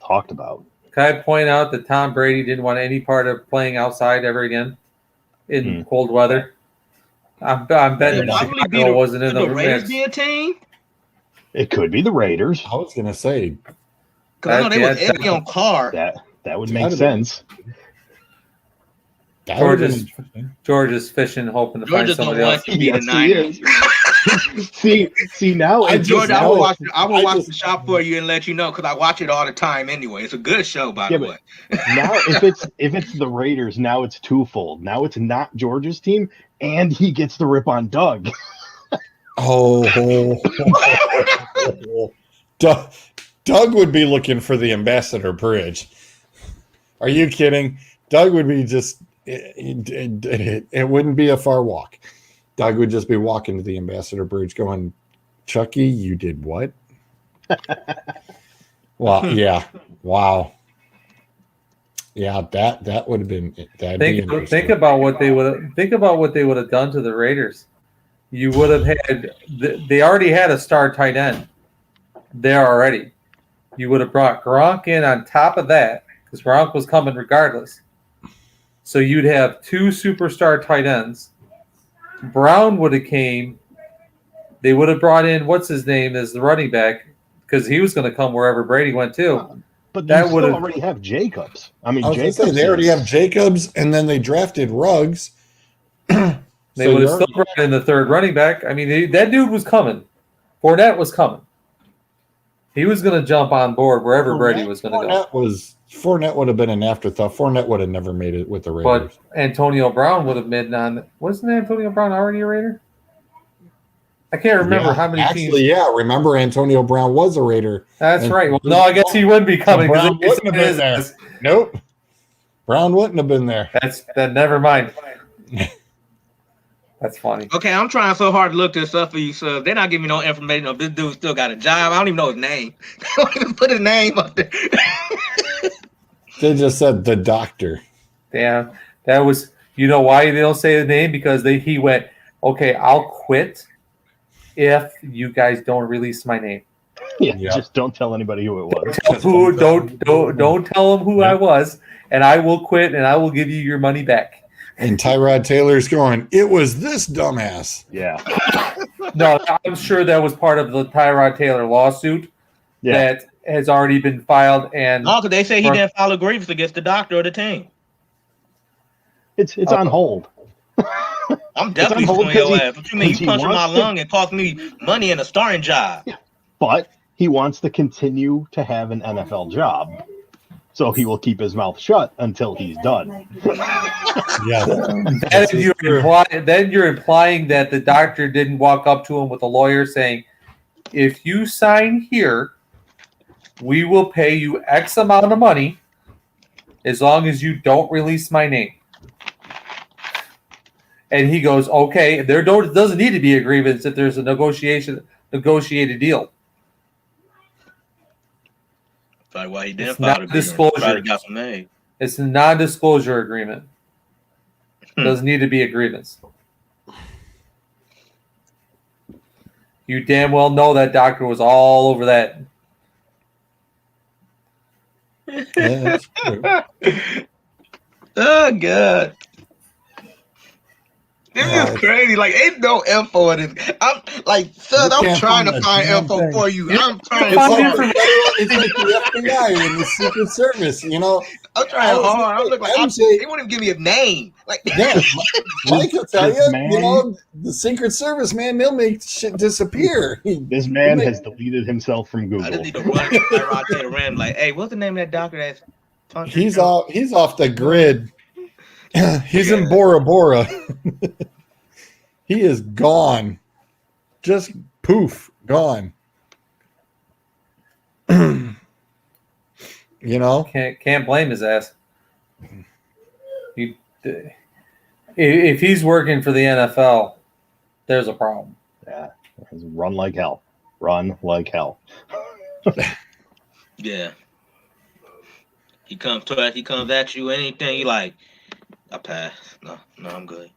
talked about. Can I point out that Tom Brady didn't want any part of playing outside ever again in cold weather? I'm betting Why would he be Chicago wasn't in the the Raiders mix. be a team? It could be the Raiders. I was gonna say Because I know they was Yeah, heavy on Carr. That would make That'd have sense. that would have been George's interesting. George is fishing, hoping to George find just don't somebody want else. to be the Yes, he Niners. see now I it's just George, I know- will watch. I will I watch just- the shop for you and let you know because I watch it all the time anyway. It's a good show, by Yeah, the way. now if it's the Raiders, now it's twofold. Now it's not George's team, and he gets the rip on Doug. Oh, Doug would be looking for the Ambassador Bridge. Are you kidding? Doug would be just, it wouldn't be a far walk. Doug would just be walking to the Ambassador Bridge going, Chucky, you did what? Well, yeah. Wow. Yeah, that would have been, that'd be interesting. Think about what they would have done to the Raiders. You would have had they already had a star tight end there already. You would have brought Gronk in on top of that because Gronk was coming regardless. So you'd have two superstar tight ends. Brown would have came. They would have brought in what's his name as the running back because he was going to come wherever Brady went too. But That they would've- still already have Jacobs. I mean, I was gonna Jacobs. say, they already have Jacobs, and then they drafted Ruggs. They would have still brought in the third running back. I mean, that dude was coming. Fournette was coming. He was going to jump on board wherever Brady was going to go. Fournette would have been an afterthought. Fournette would have never made it with the Raiders. But Antonio Brown would have been on. Wasn't Antonio Brown already a Raider? I can't remember how many teams. Actually, yeah. Remember, Antonio Brown was a Raider. That's and- right. Well, no, I guess he wouldn't be coming Brown because wouldn't have been there. Nope. Brown wouldn't have been there. That. Never mind. That's funny. Okay, I'm trying so hard to look this up for you, so they're not giving me no information of this dude still got a job. I don't even know his name. They don't even put his name up there. They just said the doctor. Damn, that was. You know why they don't say the name? Because he went. Okay, I'll quit if you guys don't release my name. Yeah, Yeah. just don't tell anybody who it was. Don't tell them who I was, and I will quit, and I will give you your money back. And Tyrod Taylor's going, it was this dumbass. Yeah, No, I'm sure that was part of the Tyrod Taylor lawsuit yeah. that has already been filed. And No, because they say he didn't file a grievance against the doctor or the team. It's on hold. I'm definitely on hold suing your 'cause he- ass. What you mean? 'cause You he punched my wants to- lung and cost me money and a starting job. But he wants to continue to have an NFL job. So he will keep his mouth shut until he's done. Yeah. Then you're implying that the doctor didn't walk up to him with a lawyer saying, if you sign here, we will pay you X amount of money as long as you don't release my name. And he goes, okay, doesn't need to be a grievance if there's a negotiated deal. Probably why he didn't It's file not a grievance. disclosure. Probably got some made. It's a non-disclosure agreement. Doesn't need to be a grievance. You damn well know that doctor was all over that. Yeah, that's true. Oh god. This Yeah, is crazy. Like, ain't no info in this. I'm like, son, You I'm can't trying find to a find damn info thing. for you. I'm trying It's Find like, hard. it's like the FBI and the Secret Service, you know. I'm trying hard. I'm looking like MJ they wouldn't give me a name. Like, Yeah, Mike will tell This you, man- you know, the Secret Service, man, they'll make shit disappear. This man has deleted himself from I Google. just need to run to Tyrod Taylor random. Like, hey, what's the name of that doctor that's punched He's your off. He's off the grid. He's in Bora Bora. He is gone. Just poof, gone. You know, Can't blame his ass. If he's working for the NFL, there's a problem. Yeah, run like hell. Run like hell. Yeah. He comes at you, anything you like. I pass. No, I'm good.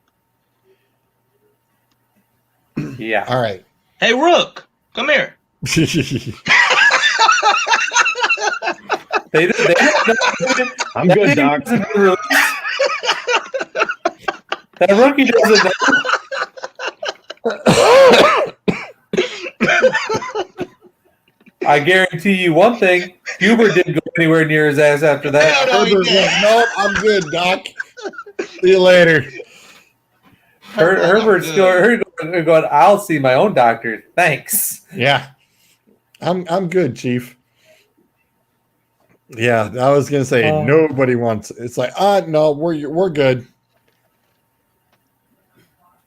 Yeah. all right. Hey, Rook, come here. They don't I'm good, Doc. That rookie doesn't know. I guarantee you one thing: Hubert didn't go anywhere near his ass after that. No, he didn't. Nope, I'm good, Doc. See you later. Herbert's going. I'll see my own doctor. Thanks. Yeah, I'm good, Chief. Yeah, I was gonna say nobody wants. It's like, no, we're good.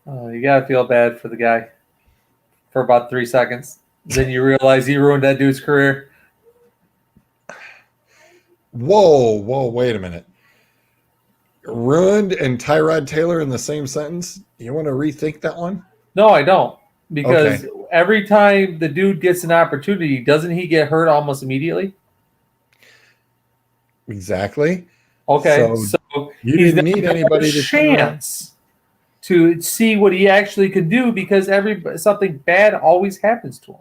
You gotta feel bad for the guy for about 3 seconds. Then you realize he ruined that dude's career. Whoa, wait a minute. Ruined and Tyrod Taylor in the same sentence? You want to rethink that one? No, I don't. Because every time the dude gets an opportunity, doesn't he get hurt almost immediately? Exactly. Okay, so you didn't need anybody to chance to see what he actually can do because something bad always happens to him.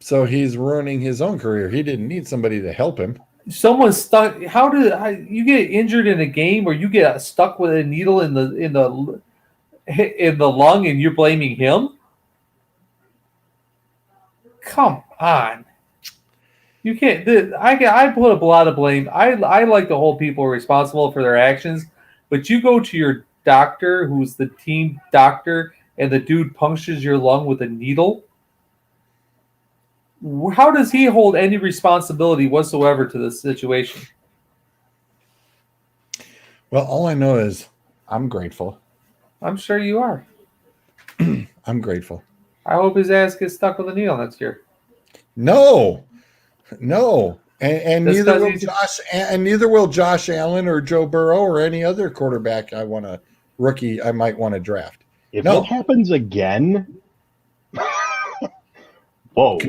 So he's ruining his own career. He didn't need somebody to help him. Someone's stuck. How you get injured in a game or you get stuck with a needle in the lung and you're blaming him? Come on. You can't. I put up a lot of blame. I like to hold people responsible for their actions, but you go to your doctor, who's the team doctor, and the dude punctures your lung with a needle. How does he hold any responsibility whatsoever to this situation? Well, all I know is I'm grateful. I'm sure you are. I'm grateful. I hope his ass gets stuck with a needle next year. No, and neither will neither will Josh Allen or Joe Burrow or any other quarterback I might want to draft. If it happens again, whoa.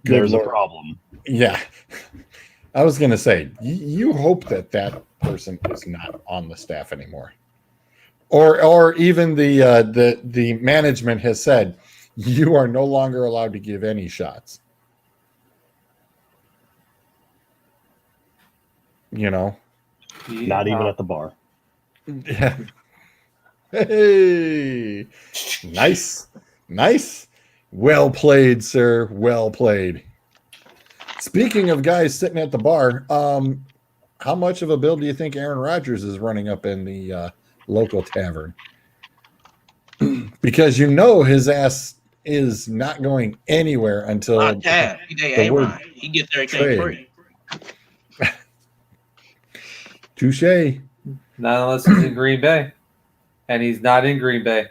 There's a problem. Yeah. I was going to say, you hope that person is not on the staff anymore. Or even the management has said, you are no longer allowed to give any shots. You know? Not even at the bar. Yeah. Hey. Nice. Well played, sir. Well played. Speaking of guys sitting at the bar, how much of a bill do you think Aaron Rodgers is running up in the local tavern? Because his ass is not going anywhere until he gets everything free. Touche. Not unless he's in Green Bay, and he's not in Green Bay.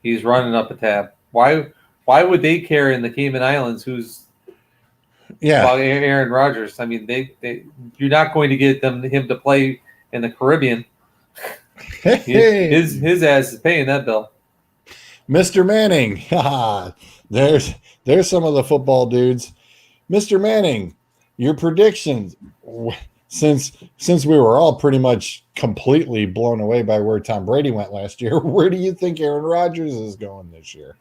He's running up a tab. Why would they care in the Cayman Islands? Who's Aaron Rodgers? I mean, you're not going to get him to play in the Caribbean. His ass is paying that bill. Mr. Manning. There's some of the football dudes. Mr. Manning, your predictions. Since we were all pretty much completely blown away by where Tom Brady went last year, where do you think Aaron Rodgers is going this year?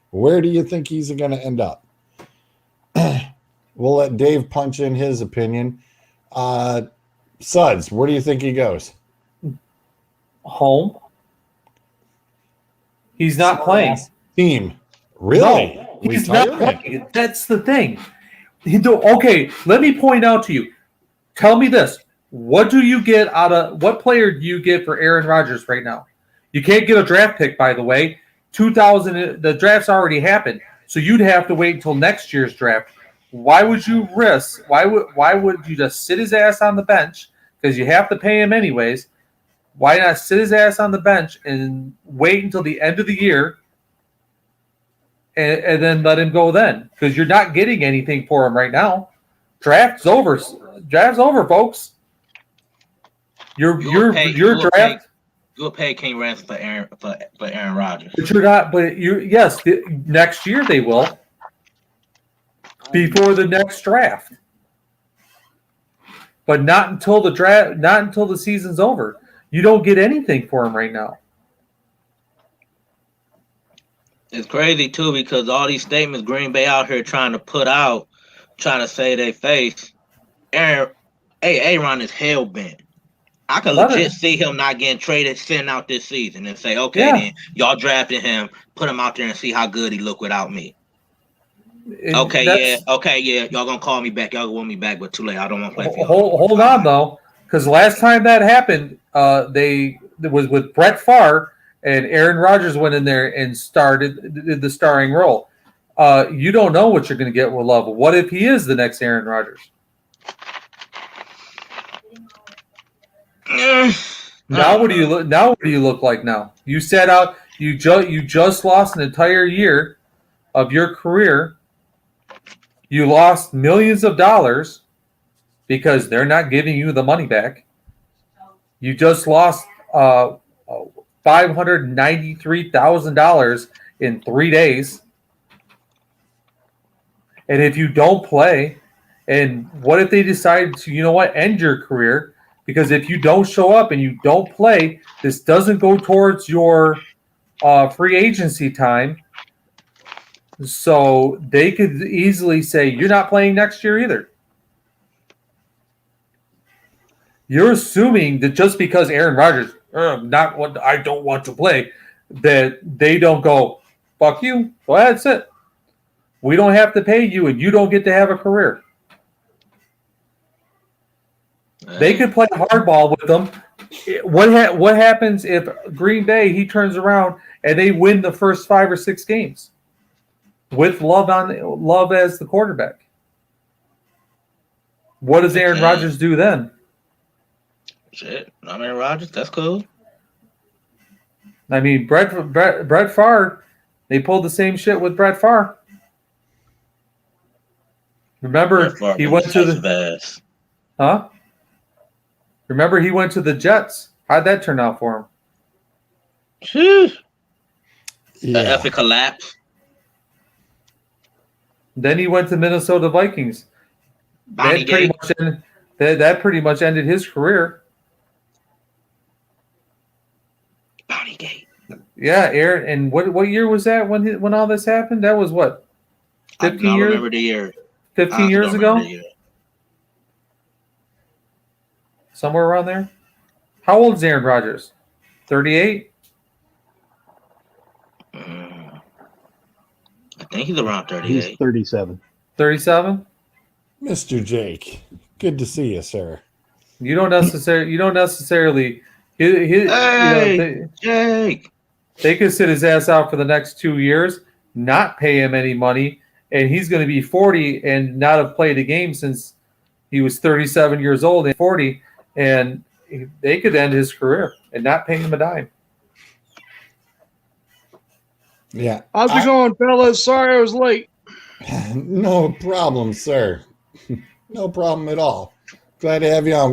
Where do you think he's going to end up? We'll let Dave punch in his opinion. Suds, where do you think he goes? Home. He's not playing. Team. Really? No, he's not playing. That's the thing. Okay, let me point out to you. Tell me this. What player do you get for Aaron Rodgers right now? You can't get a draft pick, by the way. The draft's already happened. So you'd have to wait until next year's draft. Why would you risk? Why would you just sit his ass on the bench? Because you have to pay him anyways. Why not sit his ass on the bench and wait until the end of the year and then let him go then? Because you're not getting anything for him right now. Draft's over. Draft's over, folks. Your draft. You'll pay King Rance for Aaron Rodgers. But you're not. But yes, next year they will. Before the next draft. But not until the draft. Not until the season's over. You don't get anything for him right now. It's crazy too because all these statements Green Bay out here trying to say they face. Aaron is hell bent. I could Let legit it. see him not getting traded, sitting out this season, and say, okay, Yeah. then y'all drafted him, put him out there and see how good he look without me. Okay, yeah, y'all gonna call me back, y'all gonna want me back, but too late. I don't want to play for y'all. Hold on though, because last time that happened, it was with Brett Favre and Aaron Rodgers went in there and did the starring role. You don't know what you're going to get with Love. What if he is the next Aaron Rodgers? Now what do you look? Now what do you look like? Now you sat out. You just lost an entire year of your career. You lost millions of dollars because they're not giving you the money back. You just lost $593,000 in 3 days. And if you don't play, and what if they decide to, end your career? Because if you don't show up and you don't play, this doesn't go towards your free agency time. So they could easily say, you're not playing next year either. You're assuming that just because Aaron Rodgers, I don't want to play, that they don't go, fuck you. Well, that's it. We don't have to pay you, and you don't get to have a career. They could play hardball with them. What happens if Green Bay, he turns around and they win the first 5 or 6 games with Love as the quarterback? What does Aaron Rodgers do then? Shit, I'm Aaron Rodgers. That's cool. I mean, Brett Favre, they pulled the same shit with Brett Favre. Remember, he went to the huh? Remember, he went to the Jets. How'd that turn out for him? The epic collapse. Then he went to Minnesota Vikings. That pretty much ended his career. Bountygate. Yeah, Aaron. And what year was that when all this happened? That was what? 15 I years. remember the year. 15 years ago. Somewhere around there. How old is Aaron Rodgers? 38. I think he's around 38. He's 37. 37. Mr. Jake, good to see you, sir. You don't necessarily. Jake. They could sit his ass out for the next 2 years, not pay him any money, and he's going to be 40 and not have played a game since he was 37 years old and 40, and they could end his career and not pay him a dime. Yeah. How's it going, fellas? Sorry I was late. No problem, sir. No problem at all. Glad to have you on.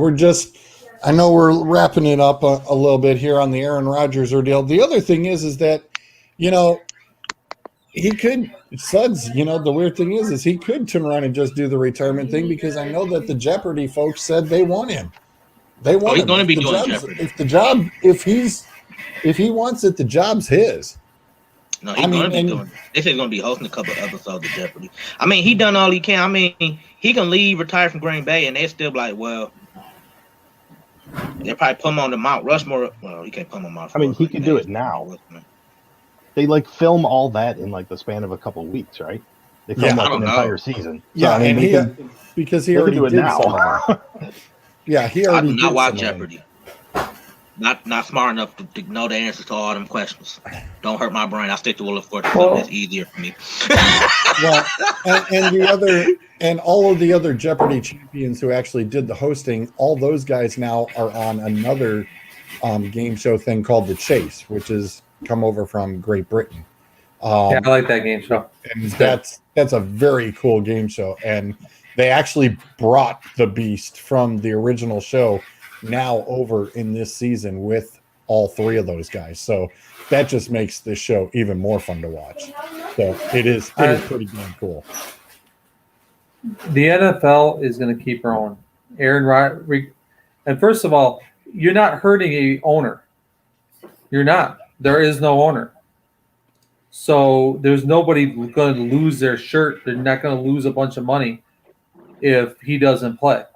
I know we're wrapping it up a little bit here on the Aaron Rodgers ordeal. The other thing is that, he could, Suds, the weird thing is he could turn around and just do the retirement thing, because I know that the Jeopardy folks said they want him. They want him. He's going to be doing Jeopardy. If he wants it, the job's his. No, he's going to be doing it. They say he's going to be hosting a couple of episodes of Jeopardy. I mean, he done all he can. I mean, he can leave, retire from Green Bay, and they're still like, well, they'll probably put him on the Mount Rushmore. Well, he can't put him on Mount Rushmore. I mean, he can do it now. They film all that in the span of a couple of weeks, right? They film an entire season. Yeah, so, I mean, because he already did now. Yeah, he already did. I do not watch Jeopardy. Not smart enough to know the answers to all them questions. Don't hurt my brain. I stick to Wheel of Fortune. It's easier for me. Well, and all of the other Jeopardy champions who actually did the hosting, all those guys now are on another game show thing called The Chase, which is come over from Great Britain. I like that game show. And that's a very cool game show. And they actually brought the Beast from the original show now over in this season with all 3 of those guys. So that just makes this show even more fun to watch. So it is pretty damn cool. The NFL is going to keep growing. And first of all, you're not hurting a owner. You're not. There is no owner. So there's nobody going to lose their shirt. They're not going to lose a bunch of money if he doesn't play.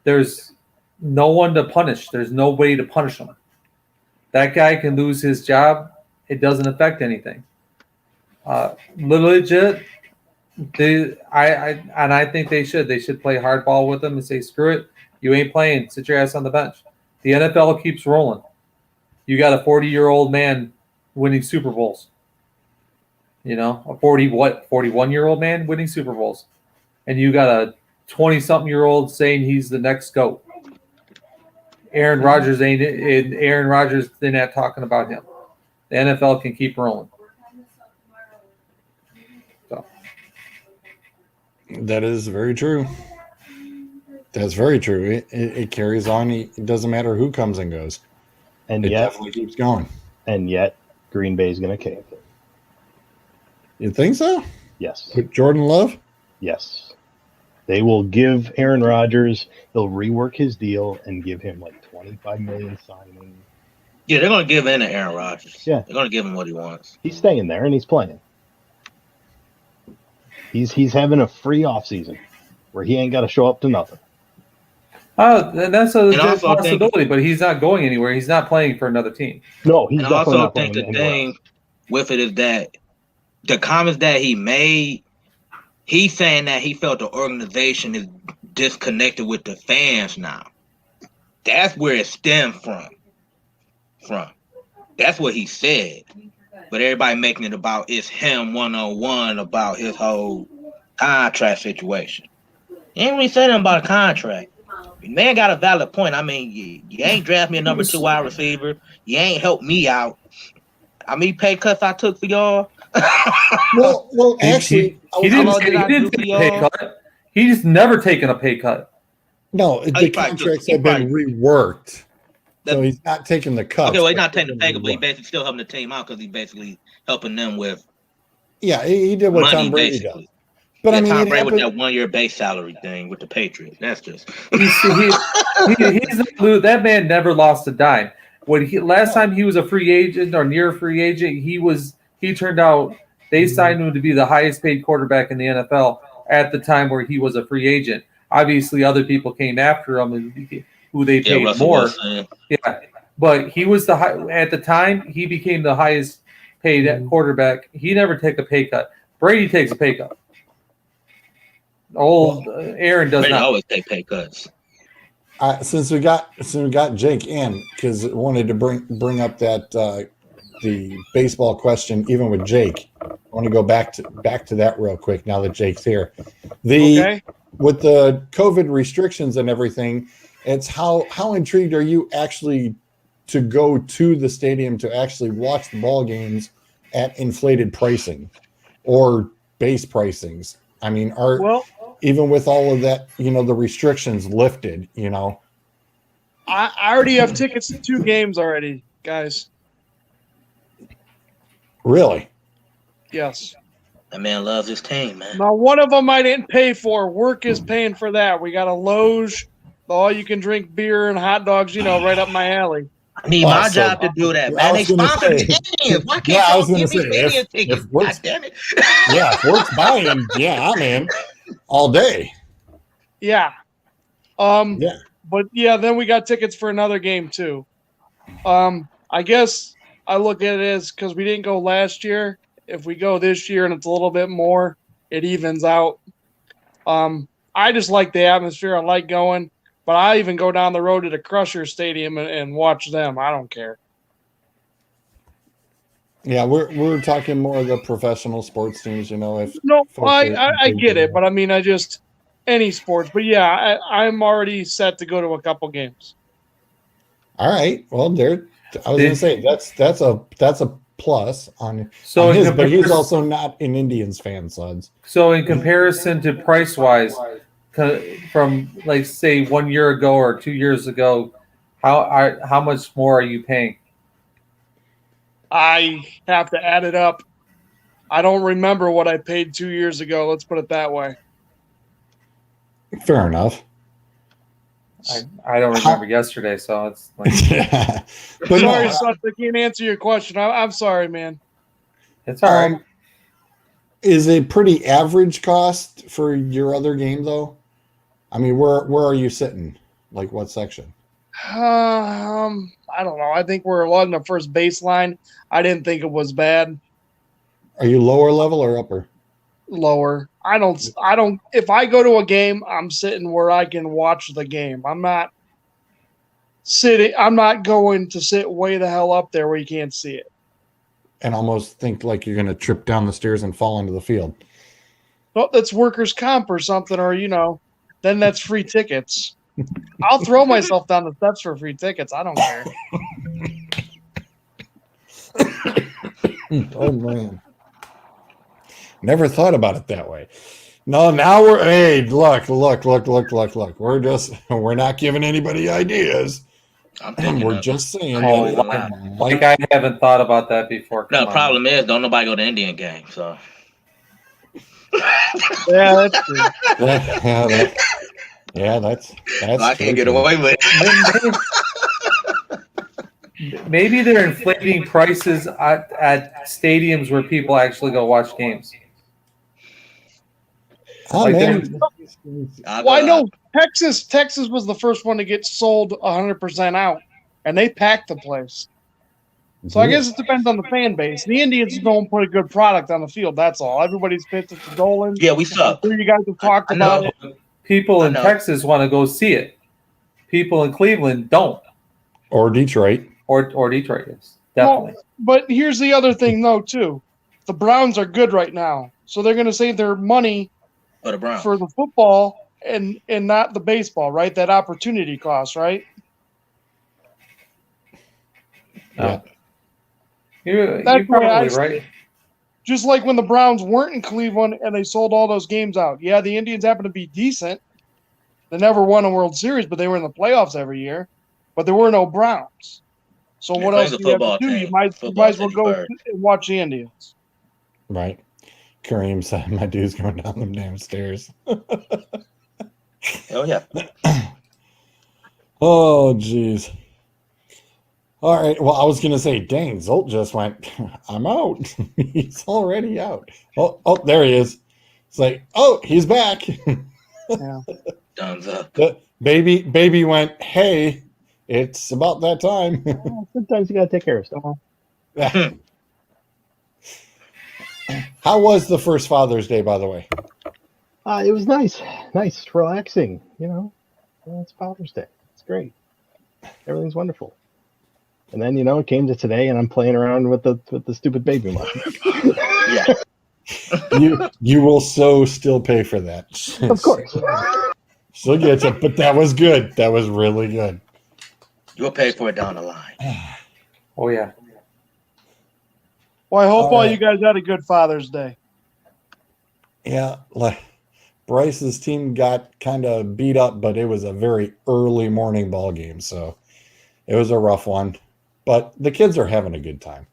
there's no one to punish. There's no way to punish him. That guy can lose his job. It doesn't affect anything. Legit, I think they should. They should play hardball with him and say, screw it. You ain't playing. Sit your ass on the bench. The NFL keeps rolling. You got a 40-year-old man winning Super Bowls. You know, a 41-year-old man winning Super Bowls. And you got a 20-something-year-old saying he's the next GOAT. Aaron Rodgers, they're not talking about him. The NFL can keep rolling. So. That is very true. That's very true. It carries on. It doesn't matter who comes and goes. And It yet, definitely keeps going. and yet, Green Bay's going to cave it. You think so? Yes. With Jordan Love? Yes. They will give Aaron Rodgers, they'll rework his deal and give him like $25 million signing. Yeah, they're going to give in to Aaron Rodgers. Yeah. They're going to give him what he wants. He's staying there and he's playing. He's having a free offseason where he ain't got to show up to nothing. And that's a also, possibility, but he's not going anywhere. He's not playing for another team. No, he's And I definitely also not think playing the anywhere thing else. with it is that the comments that he made, he's saying that he felt the organization is disconnected with the fans now. That's where it stemmed from. That's what he said. But everybody making it about it's him one-on-one about his whole contract situation. He ain't really saying nothing about a contract. Man got a valid point. I mean, you ain't draft me a number 2 wide receiver. You ain't helped me out. I mean, pay cuts I took for y'all. Well, actually, he How didn't long did I do take for a pay y'all? cut. He's never taken a pay cut. no, he the probably contracts took- he have been reworked. So That- he's not taking the cuts. Okay, well, he's but not taking the they're pay cut, but he's reworked. basically still helping the team out because he's basically helping them with Yeah, he did what money, Tom Brady does. basically. But Yeah, I mean, Tom it Brady with happened, that 1-year base salary thing with the Patriots. That's just He's not, that man never lost a dime. Last time he was a free agent or near a free agent, he turned out they signed him to be the highest paid quarterback in the NFL at the time where he was a free agent. Obviously, other people came after him and who they paid Russell more. Wilson. Yeah, but he was at the time he became the highest paid quarterback. He never took a pay cut. Brady takes a pay cut. Aaron does Brady not. always take pay cuts. since we got Jake in, because I wanted to bring up that the baseball question, even with Jake. I want to go back to that real quick now that Jake's here. Okay. With the COVID restrictions and everything, it's how intrigued are you actually to go to the stadium to actually watch the ball games at inflated pricing or base pricings? I mean, even with all of that, the restrictions lifted, I already have tickets to 2 games already, guys. Really? Yes. That man loves his team, man. Now, one of them I didn't pay for. Work is paying for that. We got a Loge, all you can drink beer and hot dogs, right up my alley. I need my job to do that, man. They sponsor the Indians. Why can't I was y'all gonna give me say, Indian tickets? God damn it. If work's buying, I'm in all day. Yeah. Yeah. But yeah, then we got tickets for another game too. I guess I look at it as because we didn't go last year. If we go this year and it's a little bit more, it evens out. I just like the atmosphere. I like going, but I even go down the road to the Crusher Stadium and watch them. I don't care. Yeah, we're talking more of the professional sports teams, if No, folks I are- get it, but I mean, I just any sports. But yeah, I'm already set to go to a couple games. All right. Well, I was gonna say that's a plus on his, but he's also not an Indians fan, Suds. So in comparison to price wise, from like say 1 year ago or 2 years ago, how much more are you paying? I have to add it up. I don't remember what I paid 2 years ago. Let's put it that way. Fair enough. I don't remember yesterday, so it's like But Sorry, no, Sutton, I can't answer your question. I'm sorry, man. it's all right. is it pretty average cost for your other game though? I mean, where are you sitting? Like what section? I don't know. I think we're along the first baseline. I didn't think it was bad. Are you lower level or upper? Lower. I don't. If I go to a game, I'm sitting where I can watch the game. I'm not sitting. I'm not going to sit way the hell up there where you can't see it. And almost think like you're going to trip down the stairs and fall into the field. Well, that's workers' comp or something, or then that's free tickets. I'll throw myself down the steps for free tickets. I don't care. Oh man, never thought about it that way. No, now look. We're not giving anybody ideas. I'm thinking We're of- just saying. Oh, that wow. Like I haven't thought about that before. No, Come on. problem is, don't nobody go to Indian game, so. Yeah, that's true. That's I true, can't get too. away with it. Maybe they're inflating prices at stadiums where people actually go watch games. Oh, Like man. I'll Well, I go know out. Texas was the first one to get sold 100% out, and they packed the place. So I guess it depends on the fan base. The Indians don't put a good product on the field. That's all. Everybody's pissed at the Dolan. Yeah, we suck. I'm sure you guys have talked I know. about it. People I in know. Texas want to go see it. People in Cleveland don't, Or Detroit. or Detroit is definitely. But here's the other thing, though, too. The Browns are good right now, so they're going to save their money For the Browns. for the football and not the baseball, right? That opportunity cost, right? No. You're That's the way I probably see right. it. Just like when the Browns weren't in Cleveland and they sold all those games out. Yeah, the Indians happen to be decent. They never won a World Series, but they were in the playoffs every year. But there were no Browns. So Yeah, what playing else the do you have to football do? team. You might Football as well team go first. and watch the Indians. Right. Kareem said, my dude's going down them damn stairs. Oh, yeah. Oh, jeez. All right. Well, I was going to say, dang, Zolt just went, I'm out. He's already out. Oh, there he is. It's like, oh, he's back. Thumbs up. The baby went, hey, it's about that time. Well, sometimes you got to take care of stuff. How was the first Father's Day, by the way? It was nice, relaxing. It's Father's Day. It's great. Everything's wonderful. And then it came to today, and I'm playing around with the stupid baby monitor. Yeah. You will still pay for that. Of course. She'll get you, but that was good. That was really good. You'll pay for it down the line. Oh yeah. Well, I hope All all right. you guys had a good Father's Day. Yeah, Bryce's team got kind of beat up, but it was a very early morning ball game, so it was a rough one. But the kids are having a good time.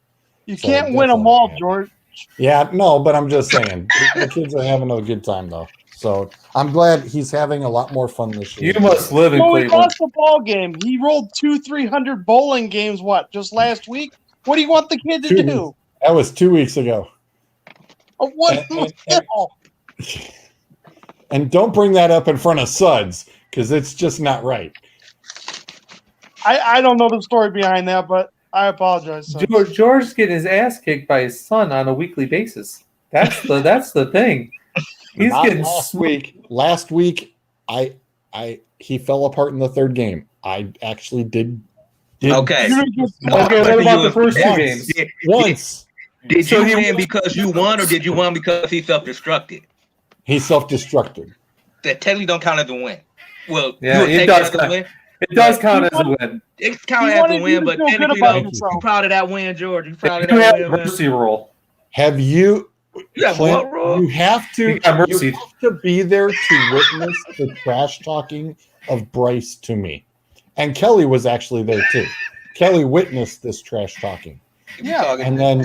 You So can't that's win them all all, I have. George. Yeah, no, but I'm just saying the kids are having a good time though. So I'm glad he's having a lot more fun this year. You must live in Well, he Cleveland. lost the ball game. He rolled 200-300 bowling games. What? Just last week? What do you want the kid to 2 do? weeks. That was 2 weeks ago. What? And don't bring that up in front of Suds because it's just not right. I don't know the story behind that, but I apologize. Son. George's getting his ass kicked by his son on a weekly basis. That's the thing. He's Not getting last week, he fell apart in the third game. I actually did Okay. Okay, what about the first two games? once. Did So you he win because you won, or did you win because he self-destructed? He self-destructed. That technically don't count as a win. Well, Yeah, you would it take does that as a count. win. It does count as a win. It counts He as a wanted you win, to but feel good technically, about though, yourself. you proud of that win, George. You proud of You that have win, mercy rule. Have you? You have Clint, what rule? you have to. You got You mercy. have to be there to witness the trash talking of Bryce to me, and Kelly was actually there too. Kelly witnessed this trash talking, Yeah. and then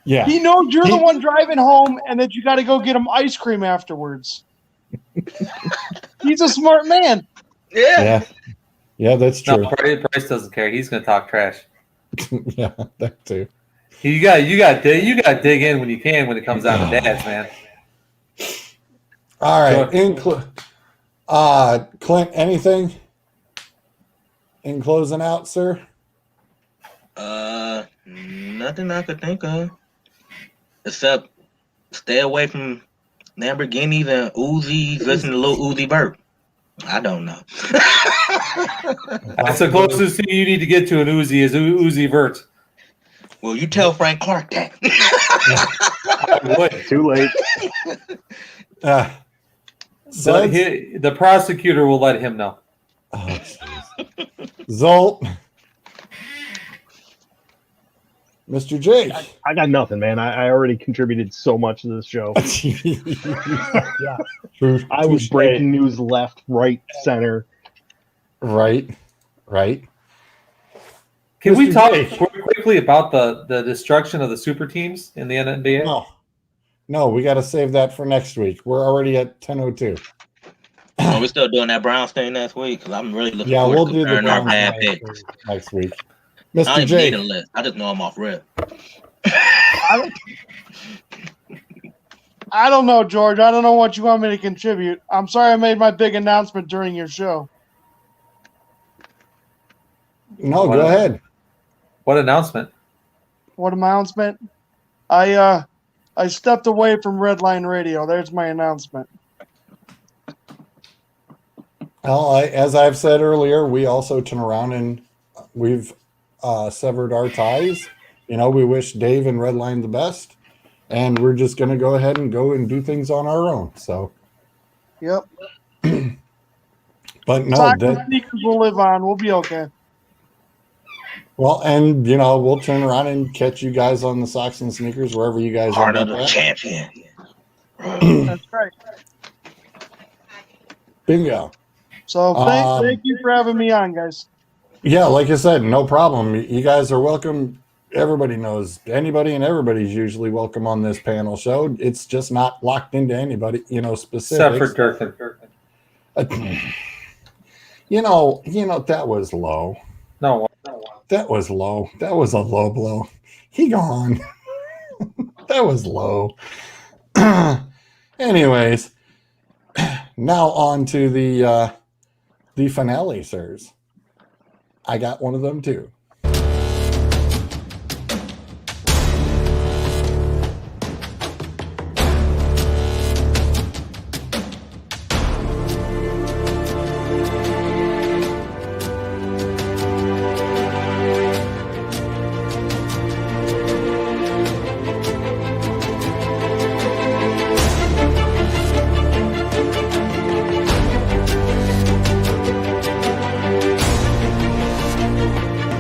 yeah, He knows you're the one driving home and that you got to go get him ice cream afterwards. He's a smart man. yeah, that's true. No, Bryce doesn't care. He's going to talk trash. Yeah, that too. You got to dig in when you can when it comes down to dads, man. All right, Clint, anything? in closing out, sir? Nothing I could think of. Except stay away from Lamborghinis and Uzis. Listen to Lil Uzi Vert. I don't know. That's the closest thing you need to get to an Uzi is Uzi Vert. Well, you tell Frank Clark that. Too late. The prosecutor will let him know. Oh, jeez. Zolt. Mr. Jake. I got nothing, man. I already contributed so much to this show. Yeah. I was breaking news left, right, center. Right. Can we Mr. talk Jake. quickly about the destruction of the super teams in the NBA? No, we got to save that for next week. We're already at 10:02. Are we still doing that Browns thing next week? Because I'm really looking forward we'll to do the comparing our Browns bad picks. next week. I don't Mr. even need Jake. a list. I just know I'm off rip. I don't know, George. I don't know what you want me to contribute. I'm sorry I made my big announcement during your show. No, go ahead. What announcement? What announcement? I stepped away from Redline Radio. There's my announcement. Well, as I've said earlier, we also turn around and we've severed our ties. You know, we wish Dave and Redline the best, and we're just going to go ahead and go and do things on our own. So, Yep. but no, Socks and sneakers will live on. We'll be okay. well, and you know, we'll turn around and catch you guys on the Socks and Sneakers wherever you guys Heart are. of the champion. That's right. Bingo. So thank you for having me on, guys. Yeah, like I said, no problem. You guys are welcome. Everybody knows anybody and everybody's usually welcome on this panel show. It's just not locked into anybody, you know, specifics. Except for Durkin. You know, that was low. No. That was low. That was a low blow. He gone. That was low. Anyways, now on to the finale, sirs. I got one of them too.